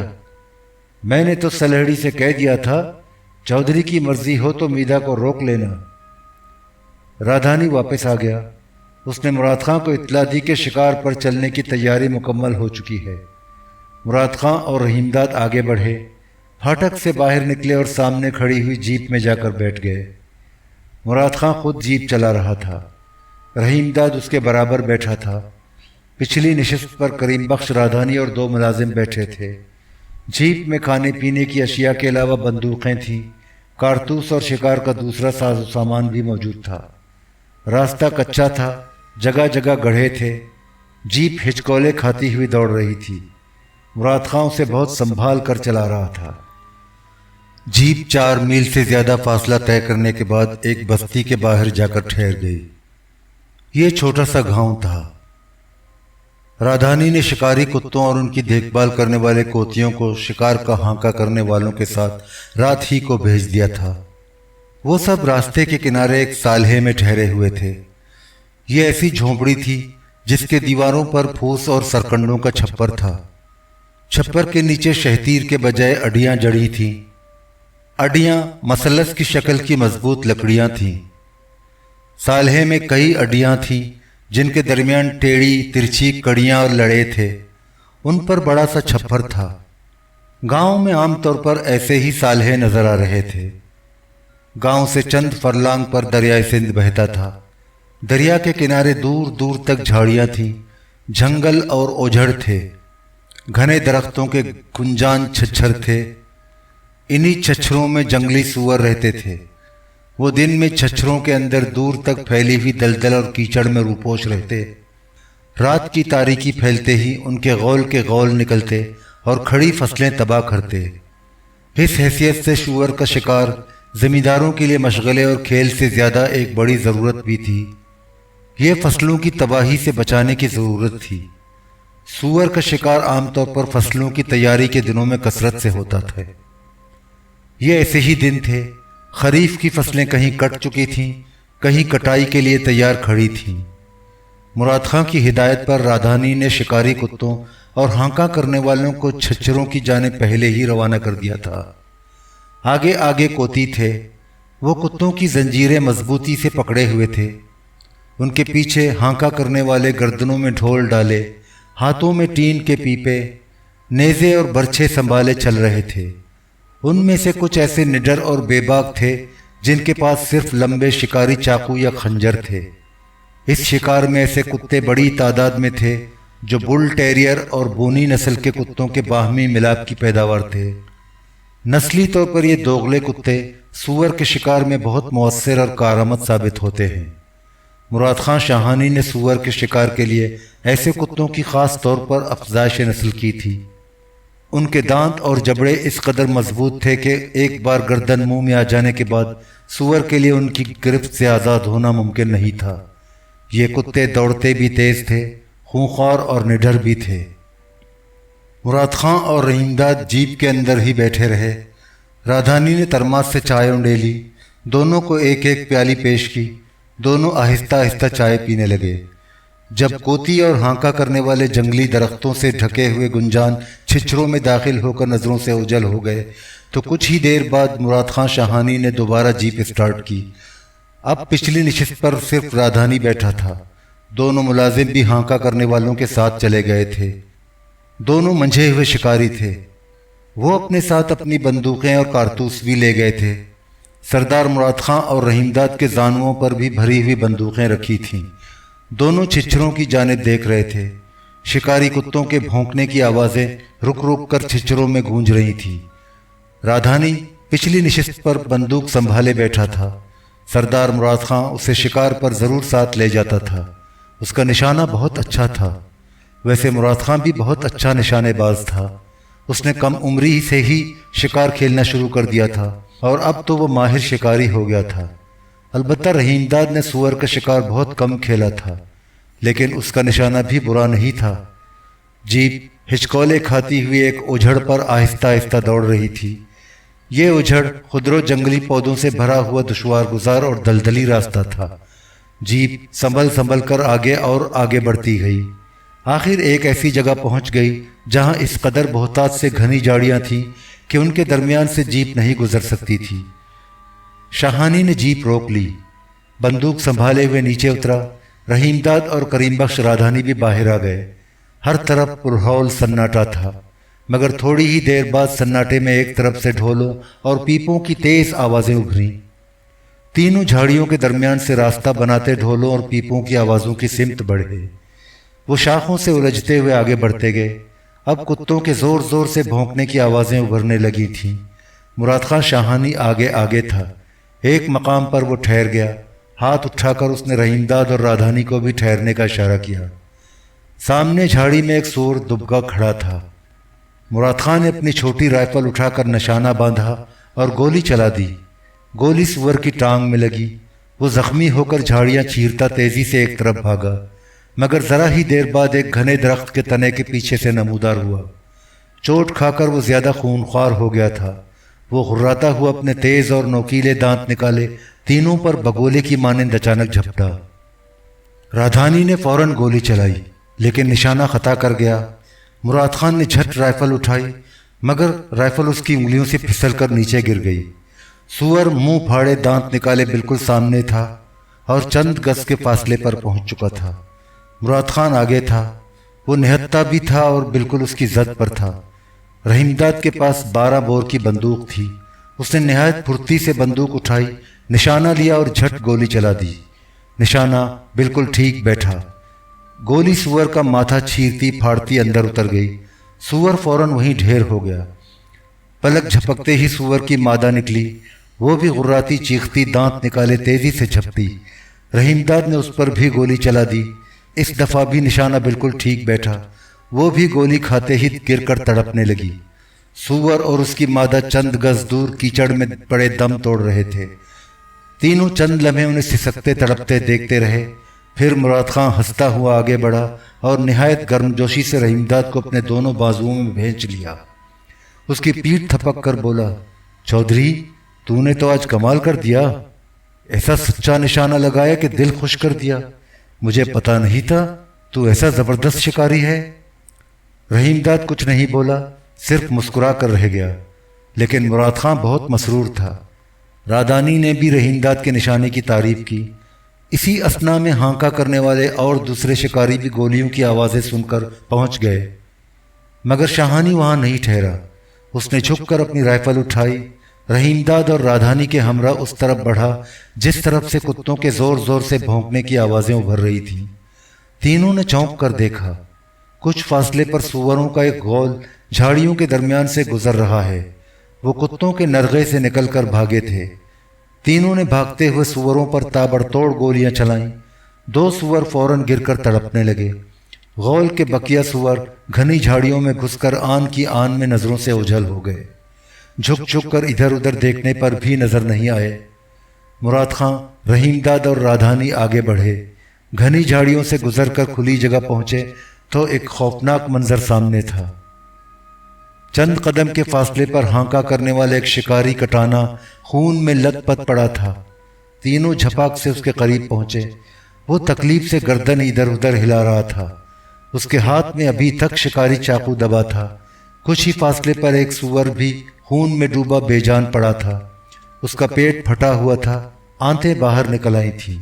[SPEAKER 1] میں نے تو سلہڑی سے کہہ دیا تھا چودھری کی مرضی ہو تو میدا کو روک لینا۔ رادھانی واپس آ گیا۔ اس نے مراد خان کو اطلاع دی کہ شکار پر چلنے کی تیاری مکمل ہو چکی ہے۔ مراد خان اور رحیم داد آگے بڑھے، پھاٹک سے باہر نکلے اور سامنے کھڑی ہوئی جیپ میں جا کر بیٹھ گئے۔ مراد خان خود جیپ چلا رہا تھا۔ رحیم داد اس کے برابر بیٹھا تھا۔ پچھلی نشست پر کریم بخش، رادھانی اور دو ملازم بیٹھے تھے۔ جیپ میں کھانے پینے کی اشیاء کے علاوہ بندوقیں تھیں، کارتوس اور شکار کا دوسرا ساز و سامان بھی موجود تھا۔ راستہ کچا تھا، جگہ جگہ گڑھے تھے۔ جیپ ہچکولے کھاتی ہوئی دوڑ رہی تھی۔ مراد خان اسے بہت سنبھال کر چلا رہا تھا۔ جیپ 4 میل سے زیادہ فاصلہ طے کرنے کے بعد ایک بستی کے باہر جا کر ٹھہر گئی۔ یہ چھوٹا سا گاؤں تھا۔ رادھانی نے شکاری کتوں اور ان کی دیکھ بھال کرنے والے کوتیوں کو شکار کا ہانکا کرنے والوں کے ساتھ رات ہی کو بھیج دیا تھا۔ وہ سب راستے کے کنارے ایک سالہے میں ٹھہرے ہوئے تھے۔ یہ ایسی جھونپڑی تھی جس کے دیواروں پر پھوس اور سرکنڈوں کا چھپر تھا۔ چھپر کے نیچے شہتیر کے بجائے اڈیاں جڑی تھیں۔ اڈیاں مثلث کی شکل کی مضبوط لکڑیاں تھیں۔ سالہے میں کئی اڈیاں تھیں جن کے درمیان ٹیڑھی ترچھی کڑیاں اور لڑے تھے۔ ان پر بڑا سا چھپر تھا۔ گاؤں میں عام طور پر ایسے ہی سالہے نظر آ رہے تھے۔ گاؤں سے چند فرلانگ پر دریائے سندھ بہتا تھا۔ دریا کے کنارے دور دور تک جھاڑیاں تھیں، جنگل اور اوجھڑ تھے۔ گھنے درختوں کے گنجان چھچھر تھے۔ انہی چھچھروں میں جنگلی سور رہتے تھے۔ وہ دن میں چھچھروں کے اندر دور تک پھیلی ہوئی دلدل اور کیچڑ میں روپوش رہتے۔ رات کی تاریکی پھیلتے ہی ان کے غول کے غول نکلتے اور کھڑی فصلیں تباہ کرتے۔ اس حیثیت سے سور کا شکار زمینداروں کے لیے مشغلے اور کھیل سے زیادہ ایک بڑی ضرورت بھی تھی۔ یہ فصلوں کی تباہی سے بچانے کی ضرورت تھی۔ سور کا شکار عام طور پر فصلوں کی تیاری کے دنوں میں کثرت سے ہوتا تھا۔ یہ ایسے ہی دن تھے۔ خریف کی فصلیں کہیں کٹ چکی تھیں، کہیں کٹائی کے لیے تیار کھڑی تھیں۔ مراد خان کی ہدایت پر رادھانی نے شکاری کتوں اور ہانکا کرنے والوں کو چھچھروں کی جانب پہلے ہی روانہ کر دیا تھا۔ آگے آگے کوتی تھے۔ وہ کتوں کی زنجیریں مضبوطی سے پکڑے ہوئے تھے۔ ان کے پیچھے ہانکا کرنے والے گردنوں میں ڈھول ڈالے، ہاتھوں میں ٹین کے پیپے، نیزے اور برچھے سنبھالے چل رہے تھے۔ ان میں سے کچھ ایسے نڈر اور بے باک تھے جن کے پاس صرف لمبے شکاری چاقو یا خنجر تھے۔ اس شکار میں ایسے کتے بڑی تعداد میں تھے جو بل ٹیریئر اور بونی نسل کے کتوں کے باہمی ملاپ کی پیداوار تھے۔ نسلی طور پر یہ دوغلے کتے سور کے شکار میں بہت مؤثر اور کارآمد ثابت ہوتے ہیں۔ مراد خان شاہانی نے سور کے شکار کے لیے ایسے کتوں کی خاص طور پر افزائش نسل کی تھی۔ ان کے دانت اور جبڑے اس قدر مضبوط تھے کہ ایک بار گردن منہ میں آ جانے کے بعد سور کے لیے ان کی گرفت سے آزاد ہونا ممکن نہیں تھا۔ یہ کتے دوڑتے بھی تیز تھے، خونخوار اور نڈر بھی تھے۔ مراد خان اور رحیم داد جیپ کے اندر ہی بیٹھے رہے۔ رادھانی نے ترماس سے چائے انڈیلی، دونوں کو ایک ایک پیالی پیش کی۔ دونوں آہستہ آہستہ چائے پینے لگے۔ جب کوتی اور ہانکا کرنے والے جنگلی درختوں سے ڈھکے ہوئے گنجان چھچروں میں داخل ہو کر نظروں سے اوجھل ہو گئے تو کچھ ہی دیر بعد مراد خان شاہانی نے دوبارہ جیپ اسٹارٹ کی۔ اب پچھلی نشست پر صرف رادھانی بیٹھا تھا۔ دونوں ملازم بھی ہانکا کرنے والوں کے ساتھ چلے گئے تھے۔ دونوں منجھے ہوئے شکاری تھے۔ وہ اپنے ساتھ اپنی بندوقیں اور کارتوس بھی لے گئے تھے۔ سردار مراد خان اور رحیم داد کے زانوؤں پر بھی بھری ہوئی بندوقیں رکھی تھیں۔ دونوں چھچروں کی جانب دیکھ رہے تھے۔ شکاری کتوں کے بھونکنے کی آوازیں رک رک کر چھچروں میں گونج رہی تھیں۔ رادھانی پچھلی نشست پر بندوق سنبھالے بیٹھا تھا۔ سردار مراد خان اسے شکار پر ضرور ساتھ لے جاتا تھا۔ اس کا نشانہ بہت اچھا تھا۔ ویسے مراد خان بھی بہت اچھا نشانے باز تھا۔ اس نے کم عمری سے ہی شکار کھیلنا شروع کر دیا تھا اور اب تو وہ ماہر شکاری ہو گیا تھا۔ البتہ رحیم داد نے سور کا شکار بہت کم کھیلا تھا، لیکن اس کا نشانہ بھی برا نہیں تھا۔ جیپ ہچکولے کھاتی ہوئی ایک اجڑ پر آہستہ آہستہ دوڑ رہی تھی۔ یہ اجڑ خضر و جنگلی پودوں سے بھرا ہوا دشوار گزار اور دلدلی راستہ تھا۔ جیپ سنبھل سنبھل کر آگے اور آگے بڑھتی گئی۔ آخر ایک ایسی جگہ پہنچ گئی جہاں اس قدر بہتات سے گھنی جھاڑیاں تھیں کہ ان کے درمیان سے جیپ نہیں گزر سکتی تھی۔ شاہانی نے جیپ روک لی، بندوق سنبھالے ہوئے نیچے اترا۔ رحیم داد اور کریم بخش رادھانی بھی باہر آ گئے۔ ہر طرف پرہول سناٹا تھا، مگر تھوڑی ہی دیر بعد سناٹے میں ایک طرف سے ڈھولوں اور پیپوں کی تیز آوازیں ابھریں۔ تینوں جھاڑیوں کے درمیان سے راستہ بناتے ڈھولوں اور پیپوں کی آوازوں کی سمت بڑھے۔ وہ شاخوں سے الجھتے ہوئے آگے بڑھتے گئے۔ اب کتوں کے زور زور سے بھونکنے کی آوازیں ابھرنے لگی تھیں۔ مراد خان شاہانی آگے آگے تھا۔ ایک مقام پر وہ ٹھہر گیا۔ ہاتھ اٹھا کر اس نے رحیم داد اور رادھانی کو بھی ٹھہرنے کا اشارہ کیا۔ سامنے جھاڑی میں ایک سور دبکا کھڑا تھا۔ مراد خان نے اپنی چھوٹی رائفل اٹھا کر نشانہ باندھا اور گولی چلا دی۔ گولی سور کی ٹانگ میں لگی۔ وہ زخمی ہو کر جھاڑیاں چیرتا تیزی سے ایک طرف بھاگا، مگر ذرا ہی دیر بعد ایک گھنے درخت کے تنے کے پیچھے سے نمودار ہوا۔ چوٹ کھا کر وہ زیادہ خونخوار ہو گیا تھا۔ وہ غراتا ہوا اپنے تیز اور نوکیلے دانت نکالے تینوں پر بگولے کی مانند اچانک جھپٹا۔ رادھانی نے فوراً گولی چلائی، لیکن نشانہ خطا کر گیا۔ مراد خان نے جھٹ رائفل اٹھائی، مگر رائفل اس کی انگلیوں سے پھسل کر نیچے گر گئی۔ سور منہ پھاڑے دانت نکالے بالکل سامنے تھا اور چند گز کے فاصلے پر پہنچ چکا تھا۔ مراد خان آگے تھا۔ وہ نہتتا بھی تھا اور بالکل اس کی زد پر تھا۔ رحیم داد کے پاس 12 بور کی بندوق تھی۔ اس نے نہایت پھرتی سے بندوق اٹھائی، نشانہ لیا اور جھٹ گولی چلا دی۔ نشانہ بالکل ٹھیک بیٹھا۔ گولی سور کا ماتھا چیرتی پھاڑتی اندر اتر گئی۔ سور فوراً وہیں ڈھیر ہو گیا۔ پلک جھپکتے ہی سور کی مادہ نکلی۔ وہ بھی غراتی چیختی دانت نکالے تیزی سے جھپٹی۔ رحیم داد نے اس پر بھی گولی چلا دی۔ اس دفعہ بھی نشانہ بالکل ٹھیک بیٹھا۔ وہ بھی گولی کھاتے ہی گر کر تڑپنے لگی۔ سور اور اس کی مادہ چند گز دور کیچڑ میں پڑے دم توڑ رہے تھے۔ تینوں چند لمحے انہیں سسکتے تڑپتے دیکھتے رہے۔ پھر مراد خان ہنستا ہوا آگے بڑھا اور نہایت گرم جوشی سے رحیم داد کو اپنے دونوں بازوؤں میں بھینچ لیا۔ اس کی پیٹھ تھپک کر بولا، چودھری تو نے تو آج کمال کر دیا، ایسا سچا نشانہ لگایا کہ دل خوش کر دیا۔ مجھے پتا نہیں تھا تو ایسا زبردست شکاری ہے۔ رحیم داد کچھ نہیں بولا، صرف مسکرا کر رہ گیا، لیکن مراد خان بہت مسرور تھا۔ رادھانی نے بھی رحیم داد کے نشانے کی تعریف کی۔ اسی اثنا میں ہانکا کرنے والے اور دوسرے شکاری بھی گولیوں کی آوازیں سن کر پہنچ گئے، مگر شاہانی وہاں نہیں ٹھہرا۔ اس نے جھک کر اپنی رائفل اٹھائی۔ رحیم داد اور رادھانی کے ہمراہ اس طرف بڑھا جس طرف سے کتوں کے زور زور سے بھونکنے کی آوازیں ابھر رہی تھیں۔ تینوں نے چونک کر دیکھا۔ کچھ فاصلے پر سوروں کا ایک غول جھاڑیوں کے درمیان سے گزر رہا ہے۔ وہ کتوں کے نرغے سے نکل کر بھاگے تھے۔ تینوں نے بھاگتے ہوئے سوروں پر تابڑ توڑ گولیاں چلائیں۔ 2 سور فوراً گر کر تڑپنے لگے۔ غول کے بقیہ سور گھنی جھاڑیوں میں گھس کر آن کی آن میں نظروں سے اوجھل ہو گئے۔ جھک جھک کر ادھر ادھر دیکھنے پر بھی نظر نہیں آئے۔ مراد خان، رحیم داد اور رادھانی آگے بڑھے۔
[SPEAKER 2] گھنی جھاڑیوں سے گزر کر کھلی جگہ پہنچے تو ایک خوفناک منظر سامنے تھا۔ چند قدم کے فاصلے پر ہانکا کرنے والا ایک شکاری کٹانا خون میں لت پت پڑا تھا۔ تینوں جھپاک سے اس کے قریب پہنچے۔ وہ تکلیف سے گردن ادھر ادھر ہلا رہا تھا۔ اس کے ہاتھ میں ابھی تک شکاری چاقو دبا تھا۔ کچھ ہی فاصلے پر ایک سور بھی خون میں ڈوبا بے جان پڑا تھا۔ اس کا پیٹ پھٹا ہوا تھا، آنتیں باہر نکل آئی تھیں۔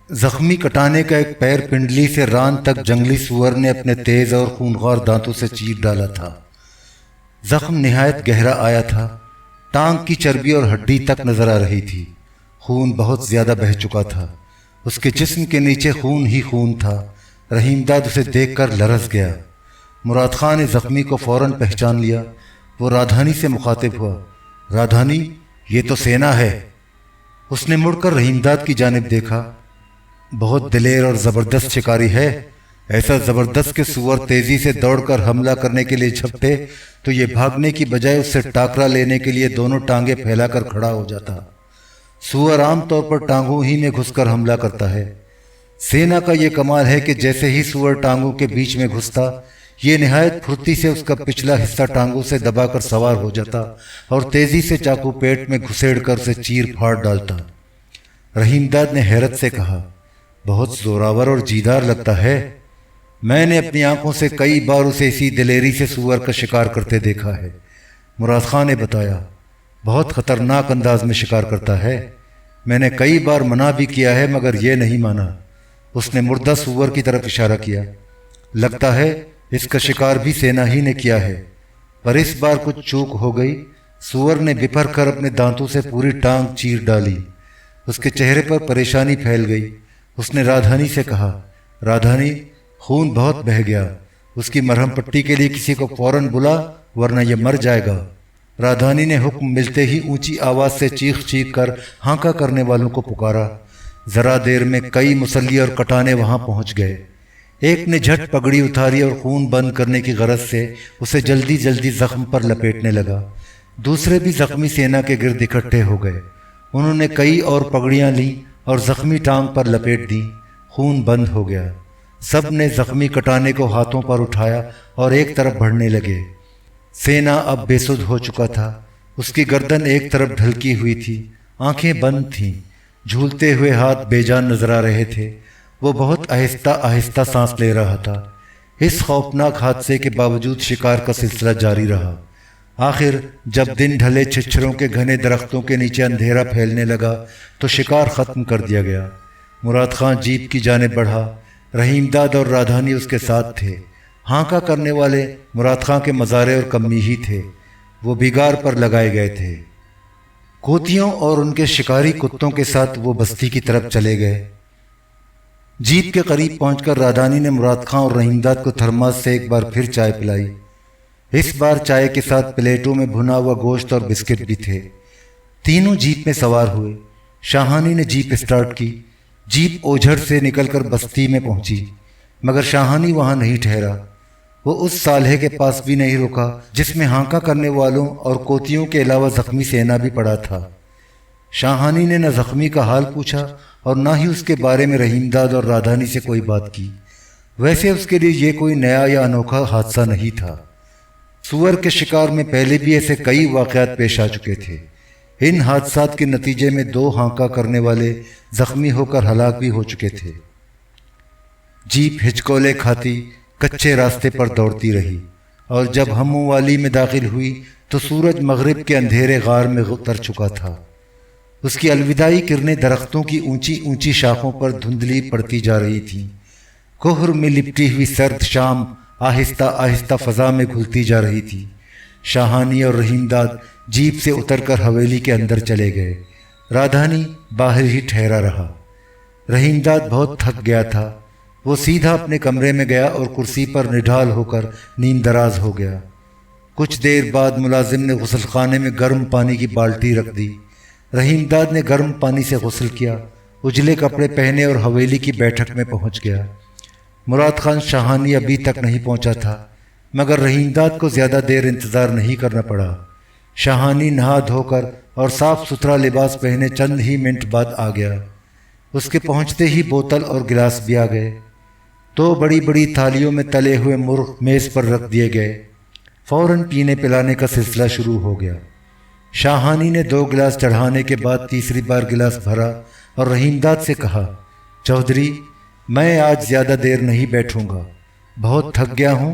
[SPEAKER 2] زخمی کٹانے کا ایک پیر پنڈلی سے ران تک جنگلی سور نے اپنے تیز اور خونخوار دانتوں سے چیر ڈالا تھا۔ زخم نہایت گہرا آیا تھا، ٹانگ کی چربی اور ہڈی تک نظر آ رہی تھی۔ خون بہت زیادہ بہہ چکا تھا، اس کے جسم کے نیچے خون ہی خون تھا۔ رحیم داد اسے دیکھ کر لرز گیا۔ مراد خان نے زخمی کو فوراً پہچان لیا۔ وہ رادھانی سے مخاطب ہوا، رادھانی، یہ تو سینا ہے۔ اس نے مڑ کر رحیم داد کی جانب دیکھا۔ بہت دلیر اور زبردست شکاری ہے، ایسا زبردست کہ سور تیزی سے دوڑ کر حملہ کرنے کے لیے جھپٹے تو یہ بھاگنے کی بجائے اس سے ٹاکرا لینے کے لیے دونوں ٹانگیں پھیلا کر کھڑا ہو جاتا۔ سور عام طور پر ٹانگوں ہی میں گھس کر حملہ کرتا ہے۔ سینا کا یہ کمال ہے کہ جیسے ہی سور ٹانگوں کے بیچ میں گھستا، یہ نہایت پھرتی سے اس کا پچھلا حصہ ٹانگوں سے دبا کر سوار ہو جاتا اور تیزی سے چاقو پیٹ میں گھسیڑ کر اسے چیر پھاڑ ڈالتا۔ رحیم داد نے حیرت سے کہا، بہت زوراور اور جیدار لگتا ہے۔ میں نے اپنی آنکھوں سے کئی بار اسے اسی دلیری سے سور کا شکار کرتے دیکھا ہے۔ مراد خان نے بتایا، بہت خطرناک انداز میں شکار کرتا ہے۔ میں نے کئی بار منع بھی کیا ہے مگر یہ نہیں مانا۔ اس نے مردہ سور کی طرف اشارہ کیا۔ لگتا ہے اس کا شکار بھی سینا ہی نے کیا ہے، پر اس بار کچھ چوک ہو گئی۔ سور نے بپھر کر اپنے دانتوں سے پوری ٹانگ چیر ڈالی۔ اس کے چہرے پر پریشانی پھیل گئی۔ اس نے رادھانی سے کہا، رادھانی، خون بہت بہہ گیا، اس کی مرہم پٹی کے لیے کسی کو فوراً بلا ورنہ یہ مر جائے گا۔ رادھانی نے حکم ملتے ہی اونچی آواز سے چیخ چیخ کر ہانکا کرنے والوں کو پکارا۔ ذرا دیر میں کئی مسلی اور کٹانے وہاں پہنچ گئے۔ ایک نے جھٹ پگڑی اتاری اور خون بند کرنے کی غرض سے اسے جلدی جلدی زخم پر لپیٹنے لگا۔ دوسرے بھی زخمی سینا کے گرد اکٹھے ہو گئے۔ انہوں نے کئی اور پگڑیاں لیں اور زخمی ٹانگ پر لپیٹ دیں۔ خون بند ہو گیا۔ سب نے زخمی کٹانے کو ہاتھوں پر اٹھایا اور ایک طرف بڑھنے لگے۔ سینا اب بے سدھ ہو چکا تھا۔ اس کی گردن ایک طرف ڈھلکی ہوئی تھی، آنکھیں بند تھیں، جھولتے ہوئے ہاتھ بے جان نظر آ رہے تھے۔ وہ بہت آہستہ آہستہ سانس لے رہا تھا۔ اس خوفناک حادثے کے باوجود شکار کا سلسلہ جاری رہا۔ آخر جب دن ڈھلے چھچھروں کے گھنے درختوں کے نیچے اندھیرا پھیلنے لگا تو شکار ختم کر دیا گیا۔ مراد خان جیپ کی جانب بڑھا۔ رحیم داد اور رادھانی اس کے ساتھ تھے۔ ہانکا کرنے والے مراد خان کے مزارے اور کمی ہی تھے۔ وہ بگار پر لگائے گئے تھے۔ کوتیوں اور ان کے شکاری کتوں کے ساتھ وہ بستی کی طرف چلے گئے۔ جیپ کے قریب پہنچ کر رادھانی نے مراد خان اور رحیم داد کو تھرماس سے ایک بار پھر چائے پلائی۔ اس بار چائے کے ساتھ پلیٹوں میں بھنا ہوا گوشت اور بسکٹ بھی تھے۔ تینوں جیپ میں سوار ہوئے۔ شاہانی نے جیپ اسٹارٹ کی۔ جیپ اوجھڑ سے نکل کر بستی میں پہنچی، مگر شاہانی وہاں نہیں ٹھہرا۔ وہ اس سالھے کے پاس بھی نہیں رکا جس میں ہانکا کرنے والوں اور کوتیوں کے علاوہ زخمی سینا بھی پڑا تھا۔ شاہانی نے نہ زخمی کا حال پوچھا اور نہ ہی اس کے بارے میں رحیم داد اور رادھانی سے کوئی بات کی۔ ویسے اس کے لیے یہ کوئی نیا یا انوکھا حادثہ نہیں تھا۔ سور کے شکار میں پہلے بھی ایسے کئی واقعات پیش آ چکے تھے۔ ان حادثات کے نتیجے میں 2 ہانکا کرنے والے زخمی ہو کر ہلاک بھی ہو چکے تھے۔ جیپ ہچکولے کھاتی کچے راستے پر دوڑتی رہی اور جب ہمو والی میں داخل ہوئی تو سورج مغرب کے اندھیرے غار میں اتر چکا تھا۔ اس کی الوداعی کرنیں درختوں کی اونچی اونچی شاخوں پر دھندلی پڑتی جا رہی تھیں۔ کوہر میں لپٹی ہوئی سرد شام آہستہ آہستہ فضا میں گھلتی جا رہی تھی۔ شاہانی اور رحیم داد جیپ سے اتر کر حویلی کے اندر چلے گئے۔ رادھانی باہر ہی ٹھہرا رہا۔ رحیم داد بہت تھک گیا تھا۔ وہ سیدھا اپنے کمرے میں گیا اور کرسی پر نڈھال ہو کر نیم دراز ہو گیا۔ کچھ دیر بعد ملازم نے غسل خانے میں گرم پانی کی بالٹی رکھ دی۔ رحیم داد نے گرم پانی سے غسل کیا، اجلے کپڑے پہنے اور حویلی کی بیٹھک میں پہنچ گیا۔ مراد خان شاہانی ابھی تک نہیں پہنچا تھا، مگر رحیم داد کو زیادہ دیر انتظار نہیں کرنا پڑا۔ شاہانی نہا دھو کر اور صاف ستھرا لباس پہنے چند ہی منٹ بعد آ گیا۔ اس کے پہنچتے ہی بوتل اور گلاس بھی آ گئے۔ تو بڑی بڑی تھالیوں میں تلے ہوئے مرغ میز پر رکھ دیے گئے۔ فوراً پینے پلانے کا سلسلہ شروع ہو گیا۔ شاہانی نے 2 گلاس چڑھانے کے بعد تیسری بار گلاس بھرا اور رحیم داد سے کہا، چودھری میں آج زیادہ دیر نہیں بیٹھوں گا، بہت تھک گیا ہوں۔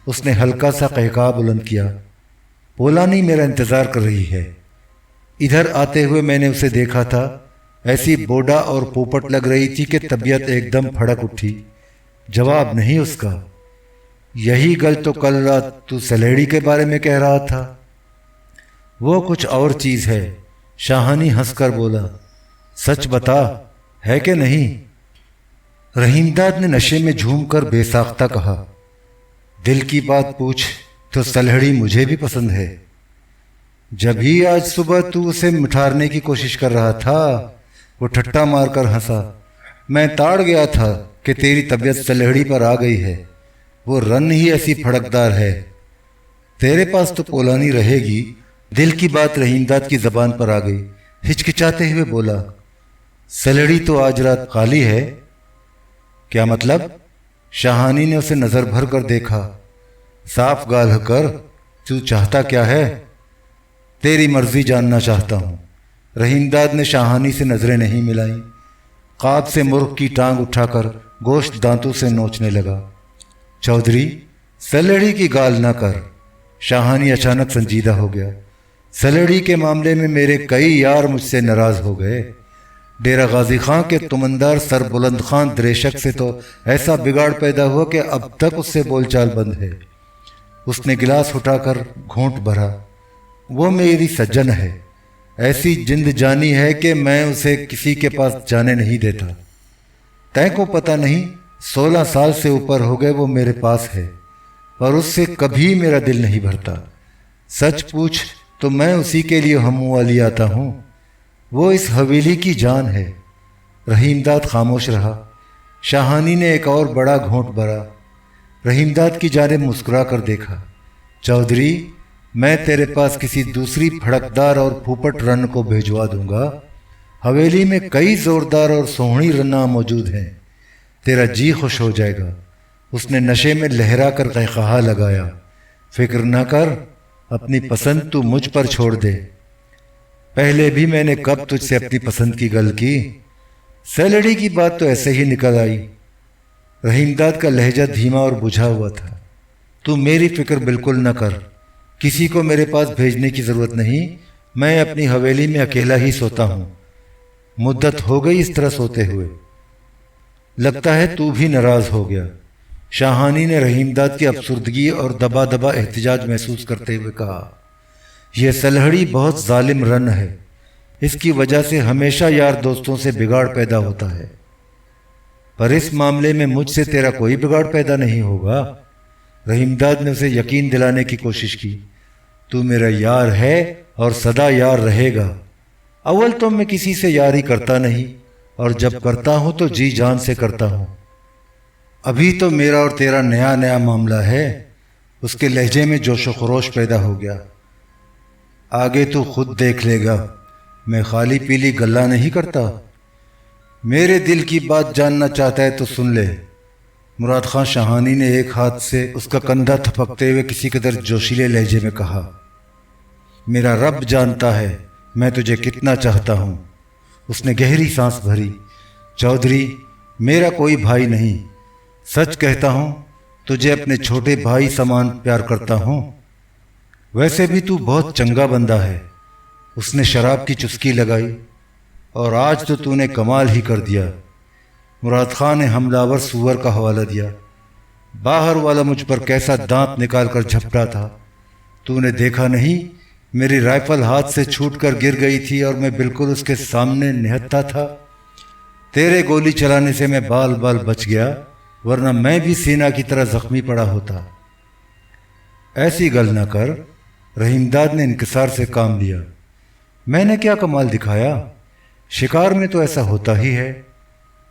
[SPEAKER 2] اس نے ہلکا سا قہقہا بلند کیا۔ پولانی میرا انتظار کر رہی ہے۔ ادھر آتے ہوئے میں نے اسے دیکھا تھا، ایسی بوڈا اور پوپٹ لگ رہی تھی کہ طبیعت ایک دم پھڑک اٹھی۔ جواب نہیں اس کا۔ یہی گل تو کل رات تو سلیڑی کے بارے میں کہہ رہا تھا۔ وہ کچھ اور چیز ہے، شاہانی ہنس کر بولا۔ سچ بتا، ہے کہ نہیں؟ رحیم داد نے نشے میں جھوم کر بے ساختہ کہا، دل کی بات پوچھ تو سلہڑی مجھے بھی پسند ہے۔ جب ہی آج صبح تو اسے مٹھارنے کی کوشش کر رہا تھا، وہ ٹھٹا مار کر ہنسا۔ میں تاڑ گیا تھا کہ تیری طبیعت سلہڑی پر آ گئی ہے، وہ رن ہی ایسی پھڑکدار ہے، تیرے پاس تو پولانی رہے گی۔ دل کی بات رحیم داد کی زبان پر آ گئی۔ ہچکچاتے ہوئے بولا، سلہڑی تو آج رات خالی ہے۔ کیا مطلب؟ شاہانی نے اسے نظر بھر کر دیکھا۔ صاف گال کر، تو چاہتا کیا ہے؟ تیری مرضی جاننا چاہتا ہوں۔ رحیم داد نے شاہانی سے نظریں نہیں ملائیں۔ قاب سے مرغ کی ٹانگ اٹھا کر گوشت دانتوں سے نوچنے لگا۔ چودھری سلہڑی کی گال نہ کر۔ شاہانی اچانک سنجیدہ ہو گیا۔ سلہڑی کے معاملے میں میرے کئی یار مجھ سے ناراض ہو گئے۔ ڈیرہ غازی خان کے تمندار سر بلند خان دریشک سے تو ایسا بگاڑ پیدا ہوا کہ اب تک اس سے بول چال بند ہے۔ اس نے گلاس اٹھا کر گھونٹ بھرا۔ وہ میری سجن ہے، ایسی جند جانی ہے کہ میں اسے کسی کے پاس جانے نہیں دیتا۔ تیں کو پتہ نہیں، 16 سال سے اوپر ہو گئے وہ میرے پاس ہے، اور اس سے کبھی میرا دل نہیں بھرتا۔ سچ پوچھ تو میں اسی کے لیے ہم والی آتا ہوں، وہ اس حویلی کی جان ہے۔ رحیم داد خاموش رہا۔ شاہانی نے ایک اور بڑا گھونٹ بھرا۔ رحیم داد کی جانب مسکرا کر دیکھا۔ چودھری میں تیرے پاس کسی دوسری پھڑکدار اور پھوپٹ رن کو بھیجوا دوں گا۔ حویلی میں کئی زوردار اور سوہنی رناں موجود ہیں، تیرا جی خوش ہو جائے گا۔ اس نے نشے میں لہرا کر قہقہا لگایا۔ فکر نہ کر، اپنی پسند تو مجھ پر چھوڑ دے۔ پہلے بھی میں نے کب تجھ سے اپنی پسند کی گل کی؟ سیلڑی کی بات تو ایسے ہی نکل آئی۔ رحیم داد کا لہجہ دھیما اور بجھا ہوا تھا۔ تو میری فکر بالکل نہ کر، کسی کو میرے پاس بھیجنے کی ضرورت نہیں، میں اپنی حویلی میں اکیلا ہی سوتا ہوں۔ مدت ہو گئی اس طرح سوتے ہوئے، لگتا ہے تو بھی ناراض ہو گیا۔ شاہانی نے رحیم داد کی افسردگی اور دبا دبا احتجاج محسوس کرتے ہوئے کہا، یہ سلہڑی بہت ظالم رن ہے، اس کی وجہ سے ہمیشہ یار دوستوں سے بگاڑ پیدا ہوتا ہے، پر اس معاملے میں مجھ سے تیرا کوئی بگاڑ پیدا نہیں ہوگا۔ رحیم داد نے اسے یقین دلانے کی کوشش کی۔ تو میرا یار ہے اور سدا یار رہے گا۔ اول تو میں کسی سے یاری کرتا نہیں، اور جب کرتا ہوں تو جی جان سے کرتا ہوں۔ ابھی تو میرا اور تیرا نیا نیا معاملہ ہے۔ اس کے لہجے میں جوش و خروش پیدا ہو گیا۔ آگے تو خود دیکھ لے گا، میں خالی پیلی گلہ نہیں کرتا۔ میرے دل کی بات جاننا چاہتا ہے تو سن لے۔ مراد خان شاہانی نے ایک ہاتھ سے اس کا کندھا تھپکتے ہوئے کسی قدر جوشیلے لہجے میں کہا، میرا رب جانتا ہے میں تجھے کتنا چاہتا ہوں۔ اس نے گہری سانس بھری۔ چودھری میرا کوئی بھائی نہیں، سچ کہتا ہوں تجھے اپنے چھوٹے بھائی سمان پیار کرتا ہوں۔ ویسے بھی تو بہت چنگا بندہ ہے۔ اس نے شراب کی چسکی لگائی۔ اور آج تو نے کمال ہی کر دیا۔ مراد خان نے حملہ سور کا حوالہ دیا۔ باہر والا مجھ پر کیسا دانت نکال کر جھپٹا تھا، تو نے دیکھا نہیں؟ میری رائفل ہاتھ سے چھوٹ کر گر گئی تھی اور میں بالکل اس کے سامنے نہتا تھا۔ تیرے گولی چلانے سے میں بال بال بچ گیا، ورنہ میں بھی سینا کی طرح زخمی پڑا ہوتا۔ ایسی گل نہ کر۔ رحیم داد نے انکسار سے کام لیا۔ میں نے کیا کمال دکھایا؟ شکار میں تو ایسا ہوتا ہی ہے۔